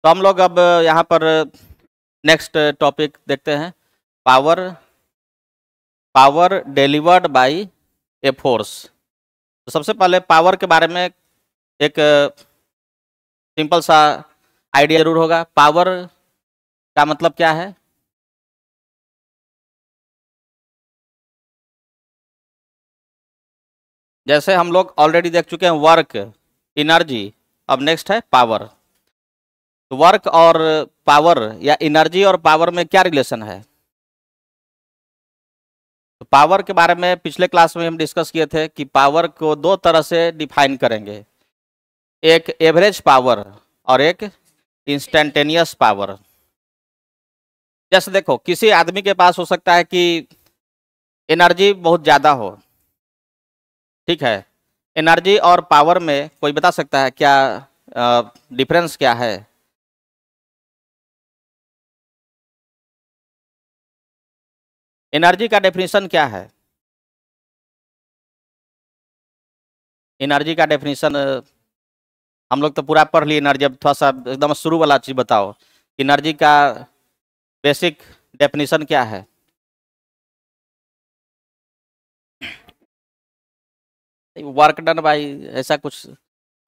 तो हम लोग अब यहाँ पर नेक्स्ट टॉपिक देखते हैं। Power power delivered bye a force. तो सबसे पहले पावर के बारे में एक सिंपल सा आइडिया जरूर होगा। पावर का मतलब क्या है? जैसे हम लोग ऑलरेडी देख चुके हैं वर्क, एनर्जी, अब नेक्स्ट है पावर। तो वर्क और पावर या एनर्जी और पावर में क्या रिलेशन है? तो पावर के बारे में पिछले क्लास में हम डिस्कस किए थे कि पावर को दो तरह से डिफाइन करेंगे, एक एवरेज पावर और एक इंस्टेंटेनियस पावर। जैसे देखो, किसी आदमी के पास हो सकता है कि एनर्जी बहुत ज़्यादा हो, ठीक है। एनर्जी और पावर में कोई बता सकता है क्या डिफरेंस क्या है? एनर्जी का डेफिनेशन क्या है? एनर्जी का डेफिनेशन हम लोग तो पूरा पढ़ लिए एनर्जी, अब थोड़ा सा एकदम शुरू वाला चीज़ बताओ। एनर्जी का बेसिक डेफिनेशन क्या है? वर्क डन भाई, ऐसा कुछ,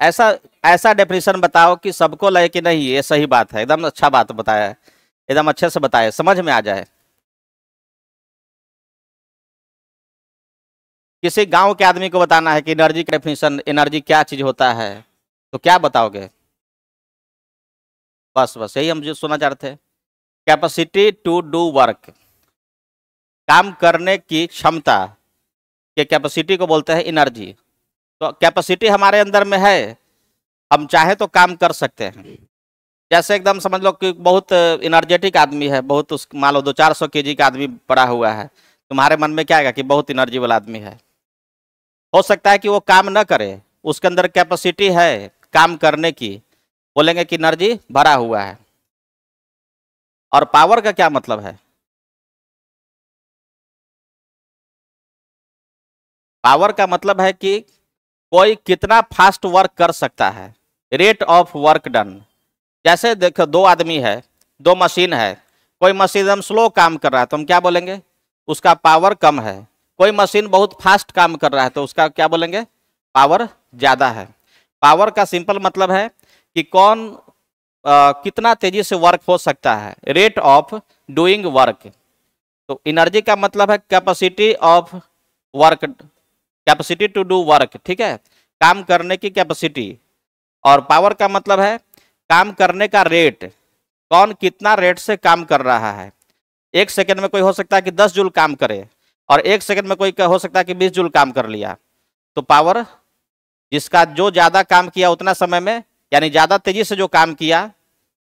ऐसा ऐसा डेफिनेशन बताओ कि सबको लगे कि नहीं ये सही बात है, एकदम अच्छा बात बताया है, एकदम अच्छे से बताया, समझ में आ जाए। किसी गांव के आदमी को बताना है कि एनर्जी का डेफिनेशन, एनर्जी क्या चीज होता है, तो क्या बताओगे? बस बस यही हम जो सुनना चाह रहे थे। कैपेसिटी टू डू वर्क, काम करने की क्षमता के कैपेसिटी को बोलते हैं एनर्जी। तो कैपेसिटी हमारे अंदर में है, हम चाहे तो काम कर सकते हैं। जैसे एकदम समझ लो कि बहुत एनर्जेटिक आदमी है, बहुत उस मान लो 200-400 kg का आदमी पड़ा हुआ है, तुम्हारे मन में क्या आएगा कि बहुत एनर्जी वाला आदमी है। हो सकता है कि वो काम न करे, उसके अंदर कैपेसिटी है काम करने की, बोलेंगे कि एनर्जी भरा हुआ है। और पावर का क्या मतलब है? पावर का मतलब है कि कोई कितना फास्ट वर्क कर सकता है, रेट ऑफ वर्क डन। जैसे देखो, दो आदमी है, दो मशीन है, कोई मशीन एकदम स्लो काम कर रहा है तो हम क्या बोलेंगे? उसका पावर कम है। कोई मशीन बहुत फास्ट काम कर रहा है तो उसका क्या बोलेंगे? पावर ज़्यादा है। पावर का सिंपल मतलब है कि कौन कितना तेजी से वर्क हो सकता है, रेट ऑफ डूइंग वर्क। तो एनर्जी का मतलब है capacity of work, capacity to do work, ठीक है, काम करने की कैपेसिटी। और पावर का मतलब है काम करने का रेट, कौन कितना रेट से काम कर रहा है। एक सेकंड में कोई हो सकता है कि 10 जूल काम करे, और एक सेकंड में कोई हो सकता है कि 20 जूल काम कर लिया। तो पावर, जिसका जो ज़्यादा काम किया उतना समय में, यानी ज़्यादा तेजी से जो काम किया,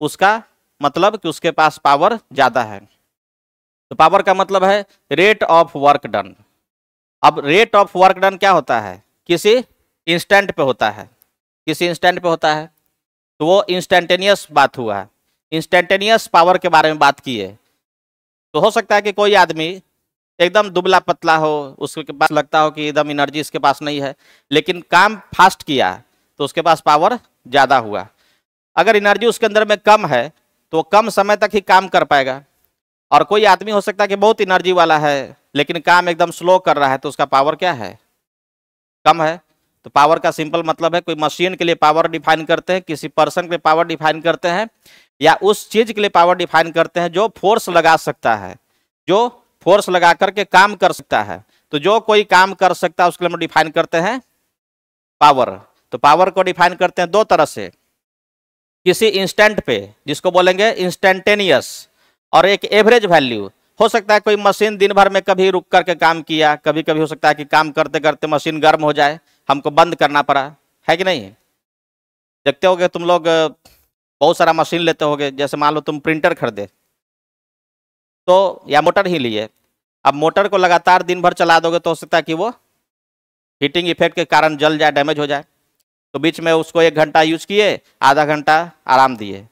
उसका मतलब कि उसके पास पावर ज़्यादा है। तो पावर का मतलब है रेट ऑफ वर्क डन। अब रेट ऑफ वर्क डन क्या होता है? किसी इंस्टेंट पे होता है, किसी इंस्टेंट पे होता है, तो वो इंस्टेंटेनियस बात हुआ है। इंस्टेंटेनियस पावर के बारे में बात की है। तो हो सकता है कि कोई आदमी एकदम दुबला पतला हो, उसके पास लगता हो कि एकदम एनर्जी इसके पास नहीं है, लेकिन काम फास्ट किया तो उसके पास पावर ज़्यादा हुआ। अगर एनर्जी उसके अंदर में कम है तो कम समय तक ही काम कर पाएगा। और कोई आदमी हो सकता है कि बहुत एनर्जी वाला है लेकिन काम एकदम स्लो कर रहा है, तो उसका पावर क्या है? कम है। तो पावर का सिंपल मतलब है, कोई मशीन के लिए पावर डिफाइन करते हैं, किसी पर्सन के लिए पावर डिफाइन करते हैं, या उस चीज के लिए पावर डिफाइन करते हैं जो फोर्स लगा सकता है, जो फोर्स लगा करके काम कर सकता है। तो जो कोई काम कर सकता है उसके लिए हम डिफाइन करते हैं पावर। तो पावर को डिफाइन करते हैं दो तरह से, किसी इंस्टेंट पे जिसको बोलेंगे इंस्टेंटेनियस, और एक एवरेज वैल्यू। हो सकता है कोई मशीन दिन भर में कभी रुक करके काम किया, कभी कभी हो सकता है कि काम करते करते मशीन गर्म हो जाए, हमको बंद करना पड़ा, है कि नहीं? देखते होगे तुम लोग, बहुत सारा मशीन लेते होगे, जैसे मान लो तुम प्रिंटर खरीदे तो, या मोटर ही लिए, अब मोटर को लगातार दिन भर चला दोगे तो हो सकता है कि वो हीटिंग इफेक्ट के कारण जल जाए, डैमेज हो जाए। तो बीच में उसको 1 घंटा यूज किए, आधा घंटा आराम दिए,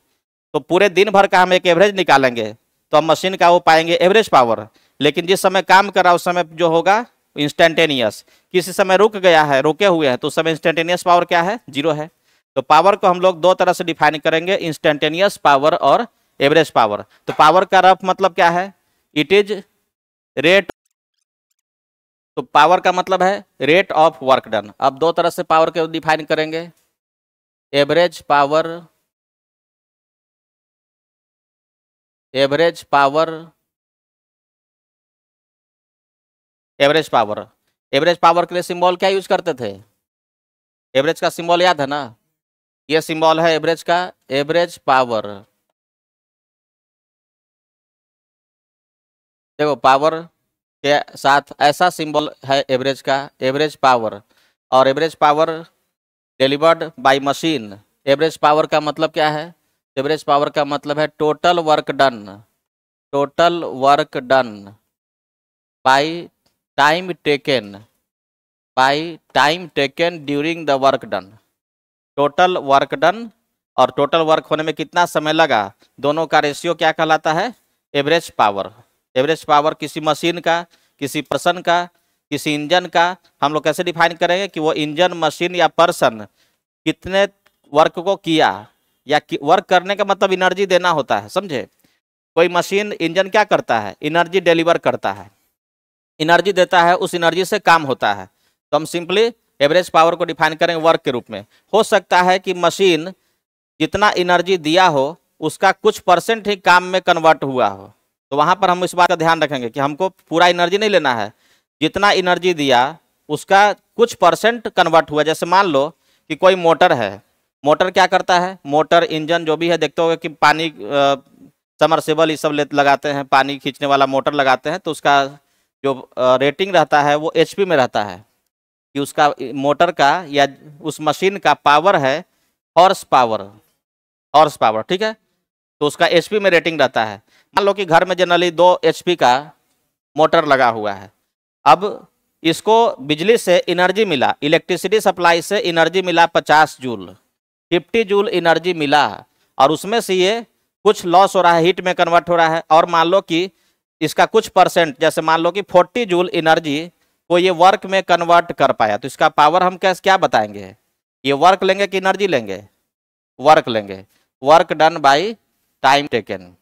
तो पूरे दिन भर का हम एक एवरेज निकालेंगे तो हम मशीन का वो पाएंगे एवरेज पावर। लेकिन जिस समय काम कर रहा है उस समय जो होगा इंस्टेंटेनियस। किसी समय रुक गया है, रुके हुए हैं, तो उस समय इंस्टेंटेनियस पावर क्या है? 0 है। तो पावर को हम लोग दो तरह से डिफाइन करेंगे, इंस्टेंटेनियस पावर और एवरेज पावर। तो पावर का रफ मतलब क्या है? It is rate. तो पावर का मतलब है रेट ऑफ वर्क डन। अब दो तरह से पावर को डिफाइन करेंगे, average power, average power, average power. Average power के लिए सिंबल क्या यूज करते थे? एवरेज का सिंबल याद है ना? ये सिंबल है एवरेज का, एवरेज पावर। देखो पावर के साथ ऐसा सिंबल है एवरेज का, एवरेज पावर। और average power delivered by machine. Average power का मतलब क्या है? एवरेज पावर का मतलब है total work done, total work done by time taken, by time taken during the work done. Total work done और टोटल वर्क होने में कितना समय लगा, दोनों का रेशियो क्या कहलाता है? Average power. एवरेज पावर किसी मशीन का, किसी पर्सन का, किसी इंजन का हम लोग कैसे डिफाइन करेंगे कि वो इंजन, मशीन या पर्सन कितने वर्क को किया, या वर्क करने का मतलब एनर्जी देना होता है, समझे? कोई मशीन, इंजन क्या करता है? एनर्जी डिलीवर करता है, एनर्जी देता है, उस एनर्जी से काम होता है। तो हम सिंपली एवरेज पावर को डिफाइन करेंगे वर्क के रूप में। हो सकता है कि मशीन जितना एनर्जी दिया हो उसका कुछ परसेंट ही काम में कन्वर्ट हुआ हो, तो वहां पर हम इस बात का ध्यान रखेंगे कि हमको पूरा एनर्जी नहीं लेना है, जितना एनर्जी दिया उसका कुछ परसेंट कन्वर्ट हुआ। जैसे मान लो कि कोई मोटर है, मोटर क्या करता है? मोटर, इंजन जो भी है, देखते होगे कि पानी समरसेबल ये सब लगाते हैं, पानी खींचने वाला मोटर लगाते हैं, तो उसका जो रेटिंग रहता है वो एचपी में रहता है, कि उसका मोटर का या उस मशीन का पावर है हॉर्स पावर, हॉर्स पावर, ठीक है? तो उसका एचपी में रेटिंग रहता है। मान लो कि घर में जनरली 2 एचपी का मोटर लगा हुआ है। अब इसको बिजली से एनर्जी मिला, इलेक्ट्रिसिटी सप्लाई से एनर्जी मिला 50 जूल, 50 जूल एनर्जी मिला, और उसमें से ये कुछ लॉस हो रहा है, हीट में कन्वर्ट हो रहा है। और मान लो कि इसका कुछ परसेंट, जैसे मान लो कि 40 जूल एनर्जी को ये वर्क में कन्वर्ट कर पाया, तो इसका पावर हम कैसे क्या बताएंगे? ये वर्क लेंगे कि एनर्जी लेंगे? वर्क लेंगे। Work done by time taken.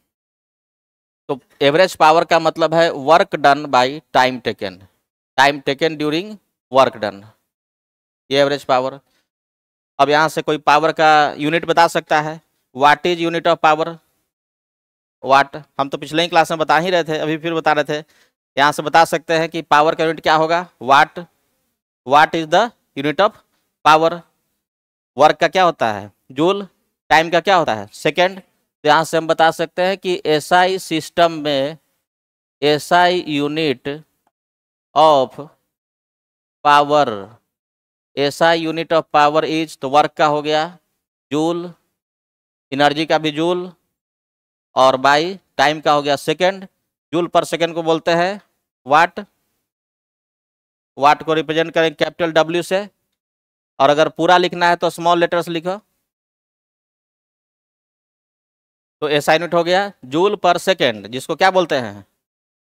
तो एवरेज पावर का मतलब है work done by time taken, time taken during work done, ये एवरेज पावर। अब यहां से कोई पावर का यूनिट बता सकता है? What is unit of power? Watt हम तो पिछले ही क्लास में बता ही रहे थे, अभी फिर बता रहे थे। यहाँ से बता सकते हैं कि पावर का यूनिट क्या होगा? Watt. Watt is the unit of power. Work का क्या होता है? जूल। टाइम का क्या होता है? सेकेंड। तो यहाँ से हम बता सकते हैं कि एसआई सिस्टम में SI unit of power, SI unit of power is, तो वर्क का हो गया जूल, एनर्जी का भी जूल, और बाई टाइम का हो गया सेकेंड। जूल पर सेकेंड को बोलते हैं वाट। वाट को रिप्रेजेंट करें कैपिटल डब्ल्यू से, और अगर पूरा लिखना है तो स्मॉल लेटर्स लिखो। तो एसआई यूनिट हो गया जूल पर सेकेंड, जिसको क्या बोलते हैं?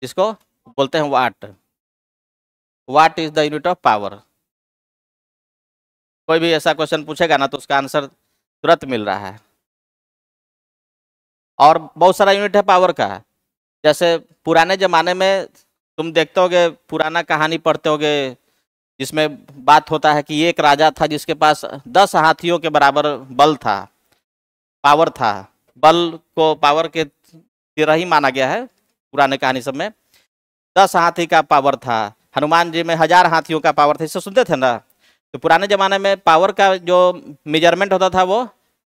जिसको बोलते हैं watt. Watt is the unit of power. कोई भी ऐसा क्वेश्चन पूछेगा ना तो उसका आंसर तुरंत मिल रहा है। और बहुत सारा यूनिट है पावर का। जैसे पुराने जमाने में तुम देखते होगे, पुराना कहानी पढ़ते होगे, जिसमें बात होता है कि एक राजा था जिसके पास 10 हाथियों के बराबर बल था, पावर था। बल को पावर के तरह ही माना गया है पुराने कहानी सब में। 10 हाथी का पावर था, हनुमान जी में 1000 हाथियों का पावर था, इससे सुनते थे ना। तो पुराने जमाने में पावर का जो मेजरमेंट होता था वो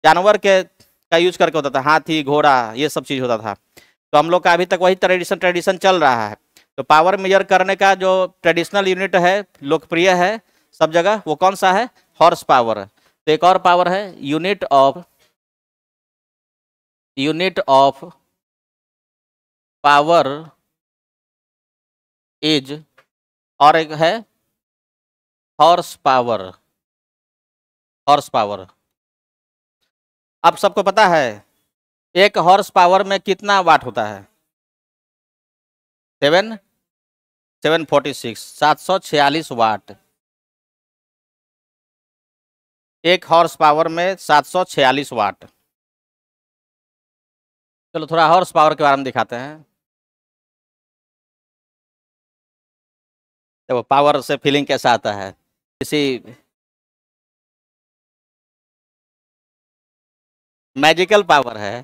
जानवर के का यूज करके होता था, हाथी, घोड़ा, ये सब चीज होता था। तो हम लोग का अभी तक वही ट्रेडिशन चल रहा है। तो पावर मेजर करने का जो ट्रेडिशनल यूनिट है, लोकप्रिय है सब जगह, वो कौन सा है? Horse power. तो एक और पावर है यूनिट ऑफ पावर इज, और एक है हॉर्स पावर। Horse power. अब सबको पता है एक हॉर्स पावर में कितना वाट होता है? 746 वाट। 1 हॉर्स पावर में 746 वाट। चलो थोड़ा हॉर्स पावर के बारे में दिखाते हैं। देखो पावर से फीलिंग कैसा आता है किसी मैजिकल पावर है।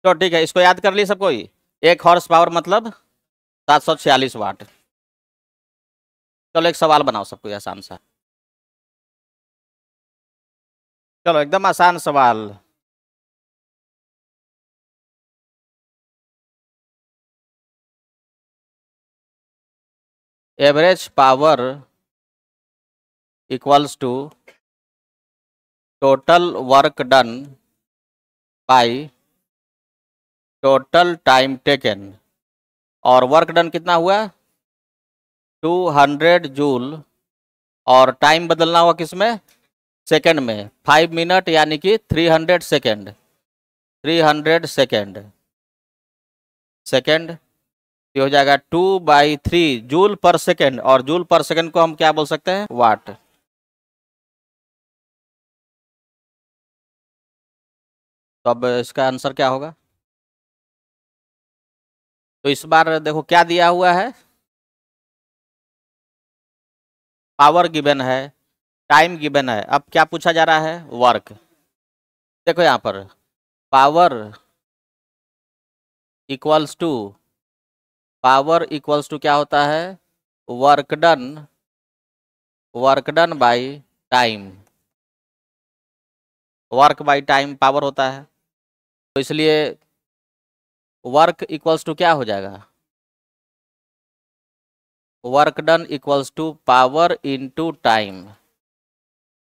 तो ठीक है, इसको याद कर ली सब कोई। 1 हॉर्स पावर मतलब 746 वाट। चलो एक सवाल बनाओ सब कोई आसान सा। चलो एकदम आसान सवाल। Average power equals to total work done by total time taken. और वर्क डन कितना हुआ 200 जूल, और टाइम बदलना हुआ किसमें सेकंड में 5 मिनट यानी कि 300 सेकंड। 300 सेकंड सेकंड ये हो जाएगा 2/3 जूल पर सेकंड, और जूल पर सेकंड को हम क्या बोल सकते हैं वाट। तो अब इसका आंसर क्या होगा। तो इस बार देखो क्या दिया हुआ है, पावर गिवन है, टाइम गिवन है, अब क्या पूछा जा रहा है वर्क। देखो यहाँ पर पावर इक्वल्स टू क्या होता है work done by time. Work by time power होता है, तो इसलिए वर्क इक्वल्स टू क्या हो जाएगा work done equals to power into time.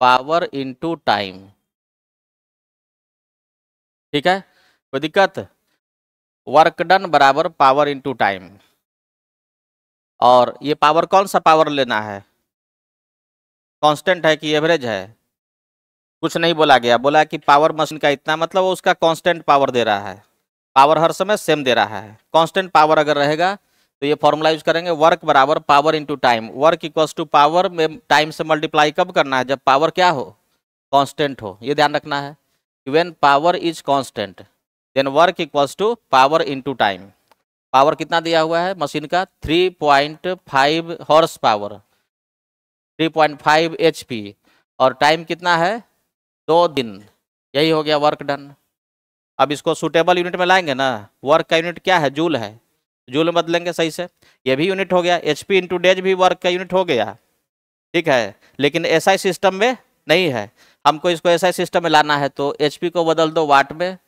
Power into time, ठीक है कोई दिक्कत। वर्क डन बराबर पावर इनटू टाइम। और ये पावर कौन सा पावर लेना है, कांस्टेंट है कि एवरेज है। कुछ नहीं बोला गया, बोला कि पावर मशीन का इतना, मतलब वो उसका कांस्टेंट पावर दे रहा है। पावर हर समय सेम दे रहा है। कांस्टेंट पावर अगर रहेगा तो ये फॉर्मूला यूज करेंगे वर्क बराबर power into time. Work equals to power में टाइम से मल्टीप्लाई कब करना है, जब पावर क्या हो कांस्टेंट हो। ये ध्यान रखना है, when power is constant then work equals to power into time. Power कितना दिया हुआ है मशीन का 3.5 हॉर्स पावर, 3.5 HP, और टाइम कितना है 2 दिन। यही हो गया वर्क डन। अब इसको सुटेबल यूनिट में लाएंगे ना, वर्क का यूनिट क्या है जूल है, जूल में बदलेंगे सही से। ये भी यूनिट हो गया, HP इंटू डेज भी वर्क का यूनिट हो गया, ठीक है। लेकिन SI सिस्टम में नहीं है, हमको इसको SI सिस्टम में लाना है, तो HP को बदल दो वाट में,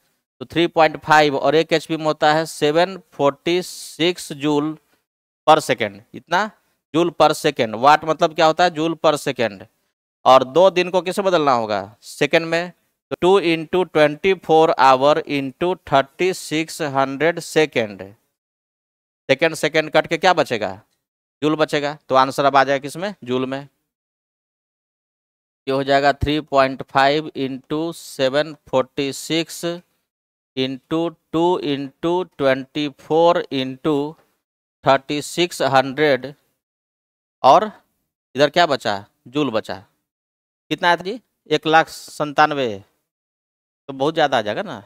तो 3.5 और 1 HP में होता है 746 जूल पर सेकेंड। इतना जूल पर सेकेंड, वाट मतलब क्या होता है जूल पर सेकेंड। और 2 दिन को किसे बदलना होगा सेकेंड में, तो 2 into 24 our into 3600 second. Second second cut के क्या बचेगा जूल बचेगा, तो आंसर अब आ जाएगा किसमें जूल में। ये हो जाएगा 3.5 इंटू 746 इंटू 2 इंटू 24 इंटू 3600, और इधर क्या बचा जूल बचा। कितना आया था जी 1,97,000। तो बहुत ज़्यादा आ जाएगा ना,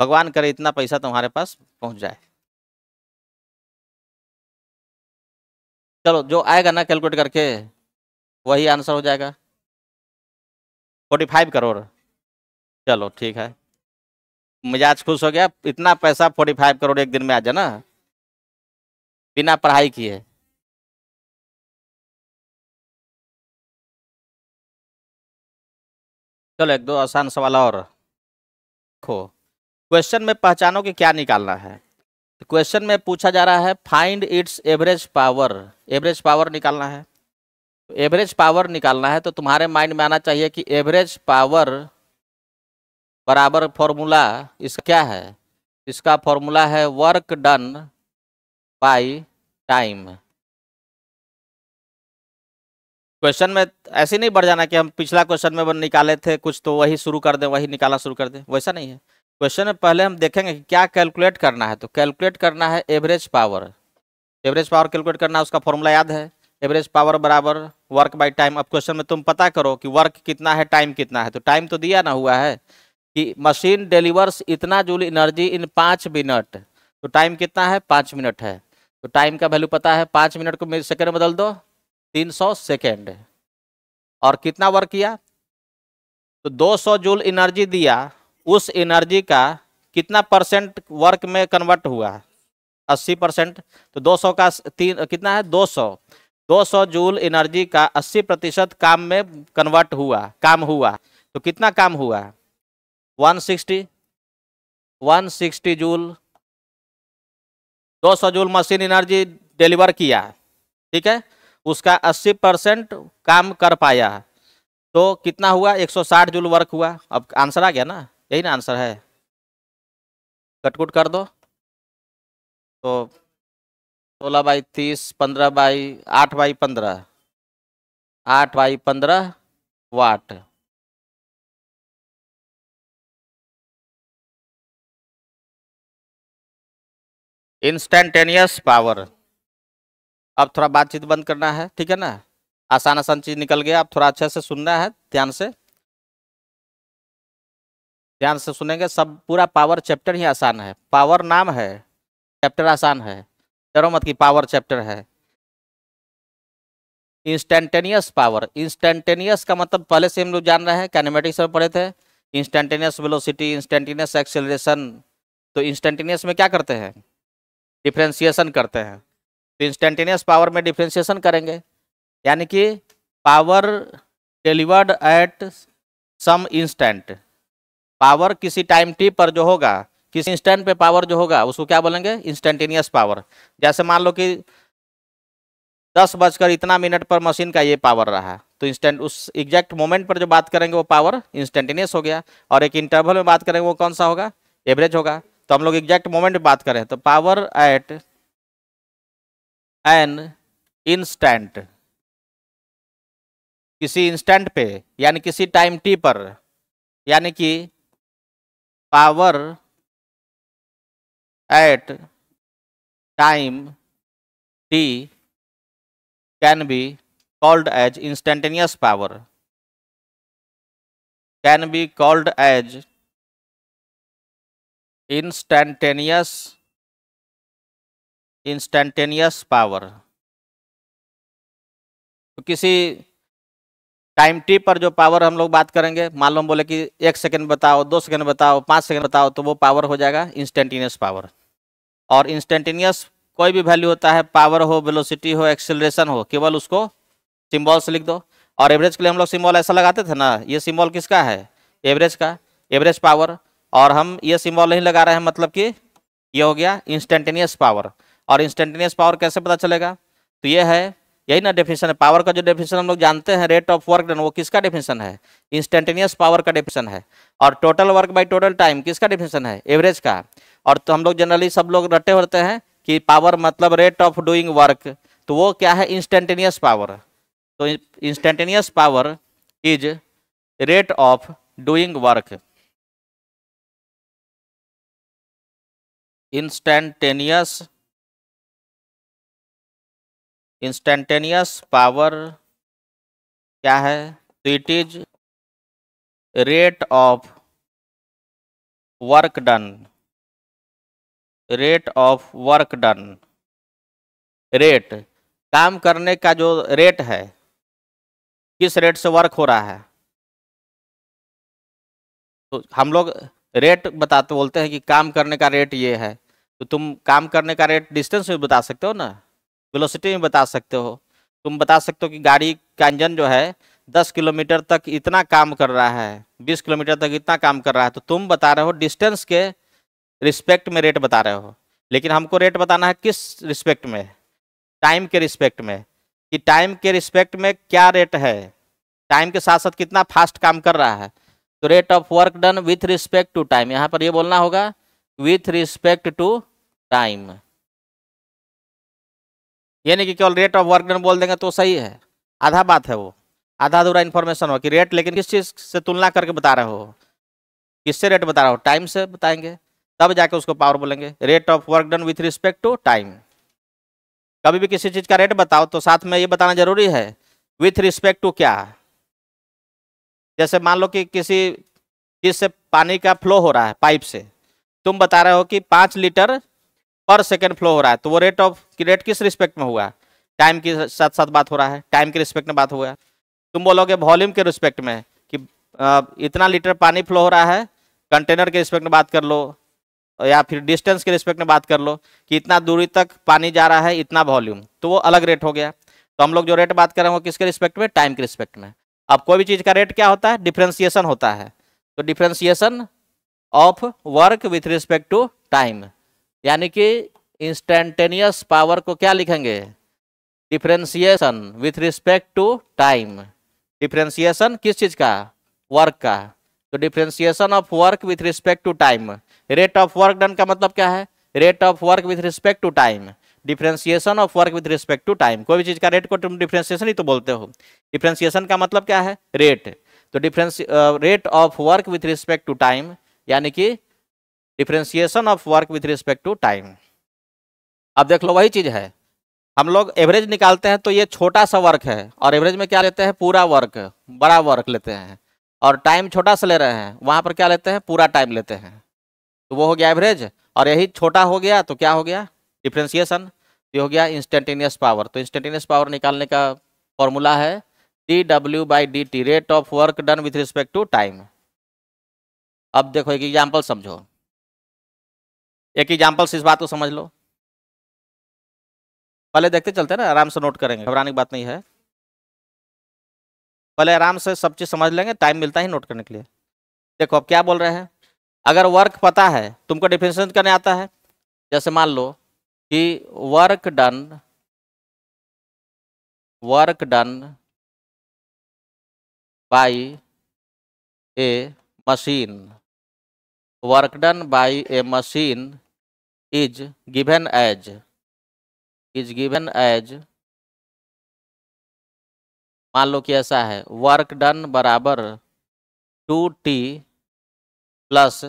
भगवान करे इतना पैसा तुम्हारे पास पहुंच जाए। चलो जो आएगा ना कैलकुलेट करके वही आंसर हो जाएगा 45 करोड़। चलो ठीक है, मिजाज खुश हो गया, इतना पैसा 45 करोड़ एक दिन में आ जाए ना बिना पढ़ाई किए। चलो एक दो आसान सवाल और देखो। क्वेश्चन में पहचानो कि क्या निकालना है। तो क्वेश्चन में पूछा जा रहा है find its average power. Average power निकालना है, तो एवरेज पावर निकालना है तो तुम्हारे माइंड में आना चाहिए कि एवरेज पावर बराबर फॉर्मूला इसका क्या है। इसका फॉर्मूला है work done by time. Question में ऐसे नहीं बढ़ जाना कि हम पिछला क्वेश्चन में निकाले थे कुछ तो वही शुरू कर दें, वही निकालना शुरू कर दें, वैसा नहीं है। क्वेश्चन में पहले हम देखेंगे कि क्या कैलकुलेट करना है, तो कैलकुलेट करना है average power. Average power calculate करना है, उसका फॉर्मूला याद है एवरेज पावर बराबर वर्क बाय टाइम। अब क्वेश्चन में तुम पता करो कि वर्क कितना है, टाइम कितना है। तो टाइम तो दिया ना हुआ है कि मशीन डिलीवर्स इतना जूल एनर्जी इन 5 मिनट। तो टाइम कितना है, 5 मिनट है। तो टाइम का वैल्यू पता है, 5 मिनट को सेकंड में बदल दो, 300 सेकेंड। और कितना वर्क किया, तो 200 जूल एनर्जी दिया, उस एनर्जी का कितना परसेंट वर्क में कन्वर्ट हुआ, 80%। तो 200 का तीन कितना है, 200 जूल एनर्जी का 80% काम में कन्वर्ट हुआ, काम हुआ। तो कितना काम हुआ, 160 joule. 200 joule machine energy deliver किया, ठीक है, उसका 80% काम कर पाया। तो कितना हुआ, 160 जूल वर्क हुआ। अब आंसर आ गया ना, यही ना आंसर है। कटकुट कर दो। तो 16/30, 15/8/15, 8/15 वाट। Instantaneous power. अब थोड़ा बातचीत बंद करना है, ठीक है ना। आसान आसान चीज निकल गया, अब थोड़ा अच्छे से सुनना है, ध्यान से। ध्यान से सुनेंगे सब, पूरा पावर चैप्टर ही आसान है। पावर नाम है, चैप्टर आसान है। डरो मत कि पावर चैप्टर है। इंस्टेंटेनियस पावर, इंस्टेंटेनियस का मतलब पहले से हम लोग जान रहे हैं, काइनेमेटिक्स में पढ़े थे। Instantaneous velocity, instantaneous acceleration. तो इंस्टेंटेनियस में क्या करते हैं, डिफरेंशिएशन करते हैं। तो इंस्टेंटेनियस पावर में डिफरेंशिएशन करेंगे, यानी कि power delivered at some instant. Power किसी टाइम टी पर जो होगा, किसी इंस्टेंट पे पावर जो होगा, उसको क्या बोलेंगे, इंस्टेंटेनियस पावर। जैसे मान लो कि 10 बजकर इतना मिनट पर मशीन का ये पावर रहा, तो इंस्टेंट उस एग्जैक्ट मोमेंट पर जो बात करेंगे वो पावर इंस्टेंटेनियस हो गया। और एक इंटरवल में बात करेंगे वो कौन सा होगा, एवरेज होगा। तो हम लोग एग्जैक्ट मोमेंट में बात करें तो पावर एट एन इंस्टेंट, किसी इंस्टेंट पे यानी किसी टाइम टी पर, यानी कि power at time t can be called as instantaneous power, can be called as instantaneous power. तो किसी टाइम टी पर जो पावर हम लोग बात करेंगे, मान लो हम बोले कि 1 सेकंड बताओ, 2 सेकंड बताओ, 5 सेकंड बताओ, तो वो पावर हो जाएगा इंस्टेंटेनियस पावर। और इंस्टेंटेनियस कोई भी वैल्यू होता है, पावर हो, वेलोसिटी हो, एक्सेलरेशन हो, केवल उसको सिंबल से लिख दो। और एवरेज के लिए हम लोग सिंबल ऐसा लगाते थे ना, ये सिंबल किसका है, एवरेज का, एवरेज पावर। और हम ये सिंबल नहीं लगा रहे हैं, मतलब कि ये हो गया इंस्टेंटेनियस पावर। और इंस्टेंटेनियस पावर कैसे पता चलेगा, तो ये है, यही ना डेफिनेशन है पावर का। जो डेफिनेशन हम लोग जानते हैं, रेट ऑफ वर्क डन, वो किसका डेफिनेशन है, इंस्टेंटेनियस पावर का डेफिनेशन है। और total work by total time किसका डेफिनेशन है, एवरेज का। और तो हम लोग जनरली सब लोग रटे होते हैं कि पावर मतलब रेट ऑफ डूइंग वर्क, तो वो क्या है, इंस्टेंटेनियस पावर। तो instantaneous power is rate of doing work, instantaneous power क्या है, तो it is rate of work done, rate of work done. Rate, काम करने का जो रेट है, किस रेट से वर्क हो रहा है। तो हम लोग रेट बताते बोलते हैं कि काम करने का रेट ये है। तो तुम काम करने का रेट डिस्टेंस में बता सकते हो ना, वेलोसिटी में बता सकते हो। तुम बता सकते हो कि गाड़ी का इंजन जो है 10 किलोमीटर तक इतना काम कर रहा है, 20 किलोमीटर तक इतना काम कर रहा है। तो तुम बता रहे हो डिस्टेंस के रिस्पेक्ट में रेट बता रहे हो, लेकिन हमको रेट बताना है किस रिस्पेक्ट में, टाइम के रिस्पेक्ट में, कि टाइम के रिस्पेक्ट में क्या रेट है, टाइम के साथ साथ कितना फास्ट काम कर रहा है। तो rate of work done with respect to time, यहां पर ये बोलना होगा विथ रिस्पेक्ट टू टाइम। यानी कि केवल रेट ऑफ वर्क डन बोल देंगे तो सही है, आधा बात है वो, आधा अधूरा इन्फॉर्मेशन हो कि रेट, लेकिन किस चीज से तुलना करके बता रहे हो, किससे रेट बता रहे हो, टाइम से बताएंगे, तब जाके उसको पावर बोलेंगे, rate of work done with respect to time. कभी भी किसी चीज का रेट बताओ तो साथ में ये बताना जरूरी है विथ रिस्पेक्ट टू क्या। जैसे मान लो कि किसी चीज से पानी का फ्लो हो रहा है पाइप से, तुम बता रहे हो कि 5 लीटर पर सेकेंड फ्लो हो रहा है, तो वो रेट किस रिस्पेक्ट में हुआ? टाइम के साथ साथ बात हो रहा है, टाइम के रिस्पेक्ट में बात हुआ। तुम बोलोगे वॉल्यूम के रिस्पेक्ट में कि इतना लीटर पानी फ्लो हो रहा है, कंटेनर के रिस्पेक्ट में बात कर लो, या फिर डिस्टेंस के रिस्पेक्ट में बात कर लो कि इतना दूरी तक पानी जा रहा है इतना वॉल्यूम, तो वो अलग रेट हो गया। तो हम लोग जो रेट बात कर रहे हैं वो किसके रिस्पेक्ट में? टाइम के रिस्पेक्ट में। अब कोई भी चीज़ का रेट क्या होता है? डिफ्रेंसिएशन होता है। तो differentiation of work with respect to time, यानी कि इंस्टेंटेनियस पावर को क्या लिखेंगे? Differentiation with respect to time. Differentiation किस चीज़ का? वर्क का। तो differentiation of work with respect to time. Rate of work done का मतलब क्या है? Rate of work with respect to time. Differentiation of work with respect to time. कोई भी चीज का रेट को तुम डिफ्रेंसिएशन ही तो बोलते हो। डिफ्रेंसिएशन का मतलब क्या है? रेट। तो rate of work with respect to time, यानी कि differentiation of work with respect to time. अब देख लो वही चीज है, हम लोग एवरेज निकालते हैं तो ये छोटा सा वर्क है, और एवरेज में क्या लेते हैं? पूरा वर्क, बड़ा वर्क लेते हैं। और टाइम छोटा सा ले रहे हैं, वहां पर क्या लेते हैं? पूरा टाइम लेते हैं। तो वो हो गया एवरेज, और यही छोटा हो गया तो क्या हो गया? डिफ्रेंसिएशन। ये हो गया इंस्टेंटेनियस पावर। तो इंस्टेंटेनियस पावर निकालने का फॉर्मूला है dw/dt, rate of work done with respect to time. अब देखो एक एग्जाम्पल समझो, एक एग्जाम्पल से इस बात को समझ लो। पहले देखते चलते ना, आराम से नोट करेंगे, घबराने की बात नहीं है। पहले आराम से सब चीज समझ लेंगे, टाइम मिलता ही नोट करने के लिए। देखो अब क्या बोल रहे हैं, अगर वर्क पता है, तुमको डिफरेंशिएट करने आता है। जैसे मान लो कि work done by a machine, work done by a machine is given as मान लो कि ऐसा है, वर्क डन बराबर 2t प्लस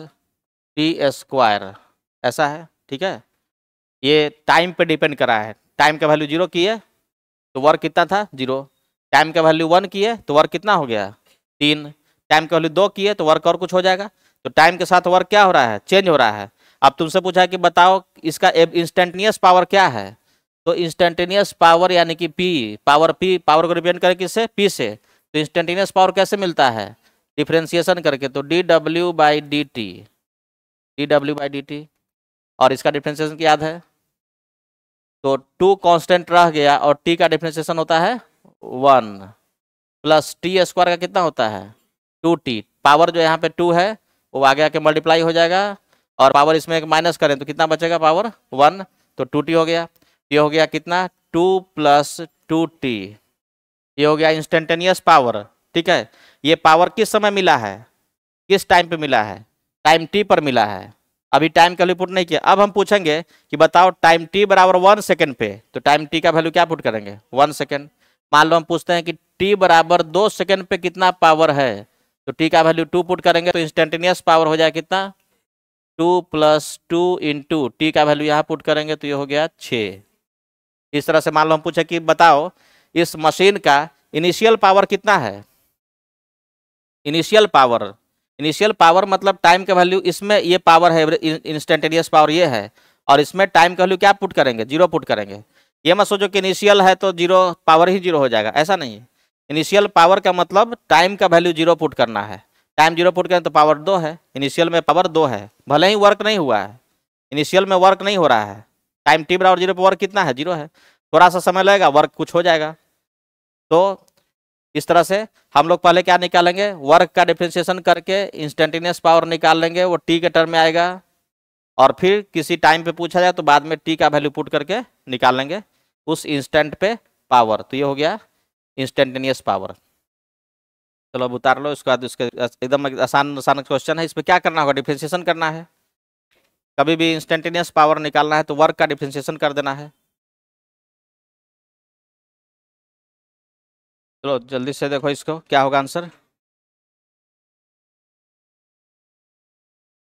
t²। ऐसा है, ठीक है। ये टाइम पे डिपेंड कर रहा है। टाइम का वैल्यू 0 की है तो वर्क कितना था? 0। टाइम का वैल्यू 1 की है तो वर्क कितना हो गया? 3। टाइम का वैल्यू 2 की है तो वर्क और कुछ हो जाएगा। तो टाइम के साथ वर्क क्या हो रहा है? चेंज हो रहा है। अब तुमसे पूछा है कि बताओ इसका इंस्टेंटेनियस पावर क्या है। तो इंस्टेंटेनियस पावर यानी कि पावर को रिप्रेजेंट करे किससे? पी से। तो इंस्टेंटेनियस पावर कैसे मिलता है? डिफ्रेंसिएशन करके। तो dw/dt, और इसका डिफ्रेंसिएशन याद है तो 2 कांस्टेंट रह गया, और t का डिफ्रेंसिएशन होता है 1 प्लस t² का कितना होता है? 2t। पावर जो यहाँ पे 2 है वो आगे आके मल्टीप्लाई हो जाएगा, और पावर इसमें एक माइनस करें तो कितना बचेगा? पावर 1। तो 2t हो गया। ये हो गया कितना? 2 प्लस 2t। ये हो गया इंस्टेंटेनियस पावर, ठीक है। ये पावर किस समय मिला है? किस टाइम पे मिला है? टाइम t पर मिला है। अभी टाइम का वैल्यू पुट नहीं किया। अब हम पूछेंगे कि बताओ टाइम t बराबर 1 सेकेंड पे, तो टाइम t का वैल्यू क्या पुट करेंगे? 1 सेकेंड। मान लो हम पूछते हैं कि t बराबर 2 सेकेंड पे कितना पावर है, तो t का वैल्यू 2 पुट करेंगे तो इंस्टेंटेनियस पावर हो जाए कितना? 2 प्लस 2 इंटू टी का वैल्यू यहाँ पुट करेंगे तो ये हो गया 6। इस तरह से मान लो हम पूछे कि बताओ इस मशीन का इनिशियल पावर कितना है? इनिशियल पावर मतलब टाइम का वैल्यू, इसमें ये पावर है इंस्टेंटेनियस पावर ये है, और इसमें टाइम का वैल्यू क्या पुट करेंगे? 0 पुट करेंगे। ये मत सोचो कि इनिशियल है तो 0 पावर ही 0 हो जाएगा, ऐसा नहीं है। इनिशियल पावर का मतलब टाइम का वैल्यू 0 पुट करना है। टाइम 0 पुट करें तो पावर 2 है। इनिशियल में पावर 2 है, भले ही वर्क नहीं हुआ है, इनिशियल में वर्क नहीं हो रहा है। टाइम t बराबर 0 पर वर्क कितना है? 0 है। थोड़ा सा समय लगेगा, वर्क कुछ हो जाएगा। तो इस तरह से हम लोग पहले क्या निकालेंगे? वर्क का डिफरेंशिएशन करके इंस्टेंटेनियस पावर निकाल लेंगे, वो टी के टर्म में आएगा। और फिर किसी टाइम पे पूछा जाए तो बाद में टी का वैल्यू पुट करके निकाल लेंगे उस इंस्टेंट पे पावर। तो ये हो गया इंस्टेंटेनियस पावर। चलो अब उतार लो इसके बाद। उसके एकदम आसान आसान क्वेश्चन है, इस पर क्या करना होगा? डिफरेंशिएशन करना है। कभी भी इंस्टेंटेनियस पावर निकालना है तो वर्क का डिफरेंशिएशन कर देना है। चलो जल्दी से देखो इसको क्या होगा आंसर।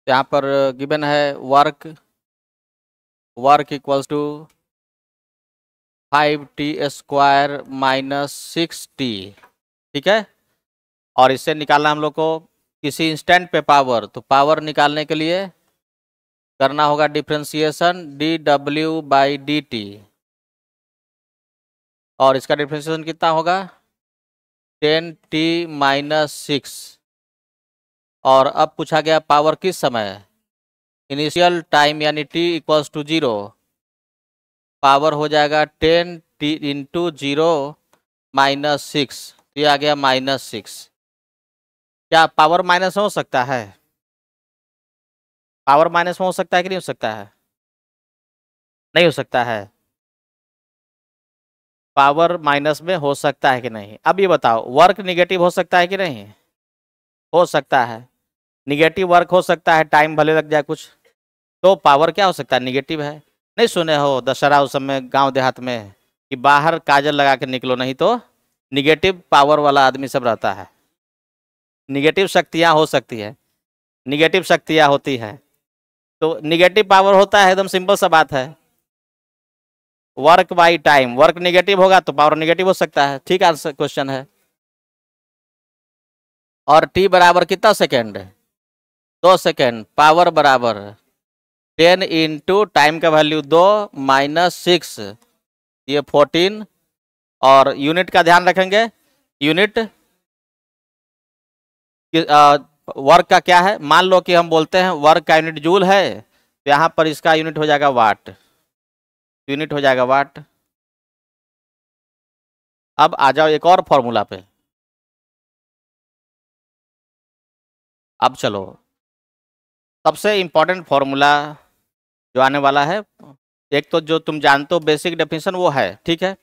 यहाँ पर गिवन है work equals to 5t² minus 6t, ठीक है। और इससे निकालना हम लोग को किसी इंस्टेंट पे पावर, तो पावर निकालने के लिए करना होगा डिफ्रेंसिएशन dw/dt, और इसका डिफ्रेंसिएशन कितना होगा 10t-6। और अब पूछा गया पावर किस समय, इनिशियल टाइम यानी t इक्वल्स टू 0, पावर हो जाएगा 10t इंटू 0 माइनस 6, ये आ गया -6। क्या पावर माइनस हो सकता है, पावर माइनस में हो सकता है कि नहीं हो सकता है, नहीं हो सकता है, पावर माइनस में हो सकता है कि नहीं। अब ये बताओ वर्क निगेटिव हो सकता है कि नहीं, हो सकता है, निगेटिव वर्क हो सकता है, टाइम भले लग जाए कुछ, तो पावर क्या हो सकता है, निगेटिव है। नहीं सुने हो दशहरा उस समय गांव देहात में कि बाहर काजल लगा के निकलो, नहीं तो निगेटिव पावर वाला आदमी सब रहता है। निगेटिव शक्तियां हो सकती है, निगेटिव शक्तियां होती है, तो निगेटिव पावर होता है, एकदम सिंपल सा बात है। Work by time, work negative होगा तो पावर निगेटिव हो सकता है, ठीक आंसर क्वेश्चन है। और t बराबर कितना सेकेंड, 2 सेकेंड, पावर बराबर 10 इंटू टाइम का वैल्यू 2 माइनस 6, ये 14। और यूनिट का ध्यान रखेंगे, यूनिट वर्क का क्या है, मान लो कि हम बोलते हैं वर्क का यूनिट जूल है, तो यहाँ पर इसका यूनिट हो जाएगा वाट, यूनिट हो जाएगा वाट। अब आ जाओ एक और फॉर्मूला पे। अब चलो सबसे इंपॉर्टेंट फॉर्मूला जो आने वाला है, एक तो जो तुम जानते हो बेसिक डेफिनेशन वो है, ठीक है।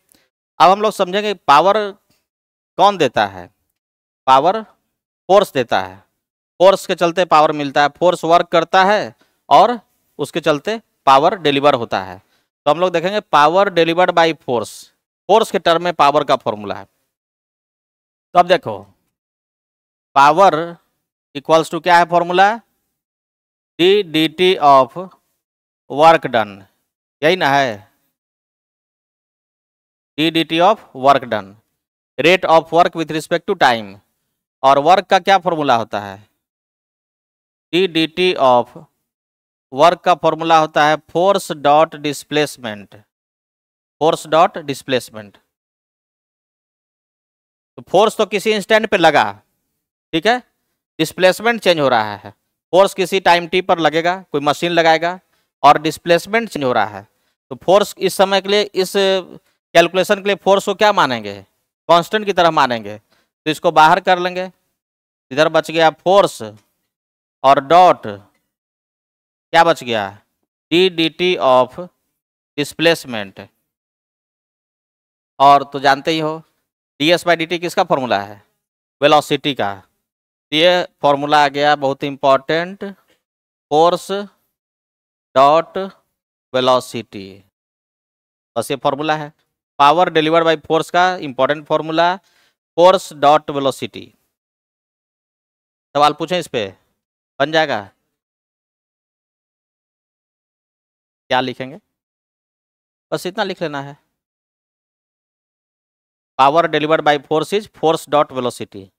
अब हम लोग समझेंगे पावर कौन देता है, पावर फोर्स देता है, फोर्स के चलते पावर मिलता है, फोर्स वर्क करता है और उसके चलते पावर डिलीवर होता है। तो हम लोग देखेंगे power delivered by force, force के टर्म में पावर का फॉर्मूला है। तो अब देखो पावर इक्वल्स टू क्या है formula, dt of work done, यही ना है, dt of work done, rate of work with respect to time. और वर्क का क्या फॉर्मूला होता है, dt ऑफ वर्क का फॉर्मूला होता है force dot displacement, force dot displacement. तो फोर्स तो किसी इंस्टेंट पे लगा, ठीक है, डिस्प्लेसमेंट चेंज हो रहा है, फोर्स किसी टाइम t पर लगेगा, कोई मशीन लगाएगा और डिस्प्लेसमेंट चेंज हो रहा है। तो फोर्स इस समय के लिए, इस कैलकुलेशन के लिए फोर्स को क्या मानेंगे, कांस्टेंट की तरह मानेंगे, तो इसको बाहर कर लेंगे, इधर बच गया फोर्स और डॉट क्या बच गया, dt ऑफ डिस्प्लेसमेंट। और तो जानते ही हो ds/dt किसका फॉर्मूला है, वेलोसिटी का। ये फॉर्मूला आ गया बहुत इंपॉर्टेंट, फोर्स डॉट वेलोसिटी, बस ये फॉर्मूला है पावर डिलीवर्ड बाय फोर्स का important formula, force dot velocity. सवाल पूछें इस पे, बन जाएगा, क्या लिखेंगे, बस इतना लिख लेना है, power delivered by force is force dot velocity.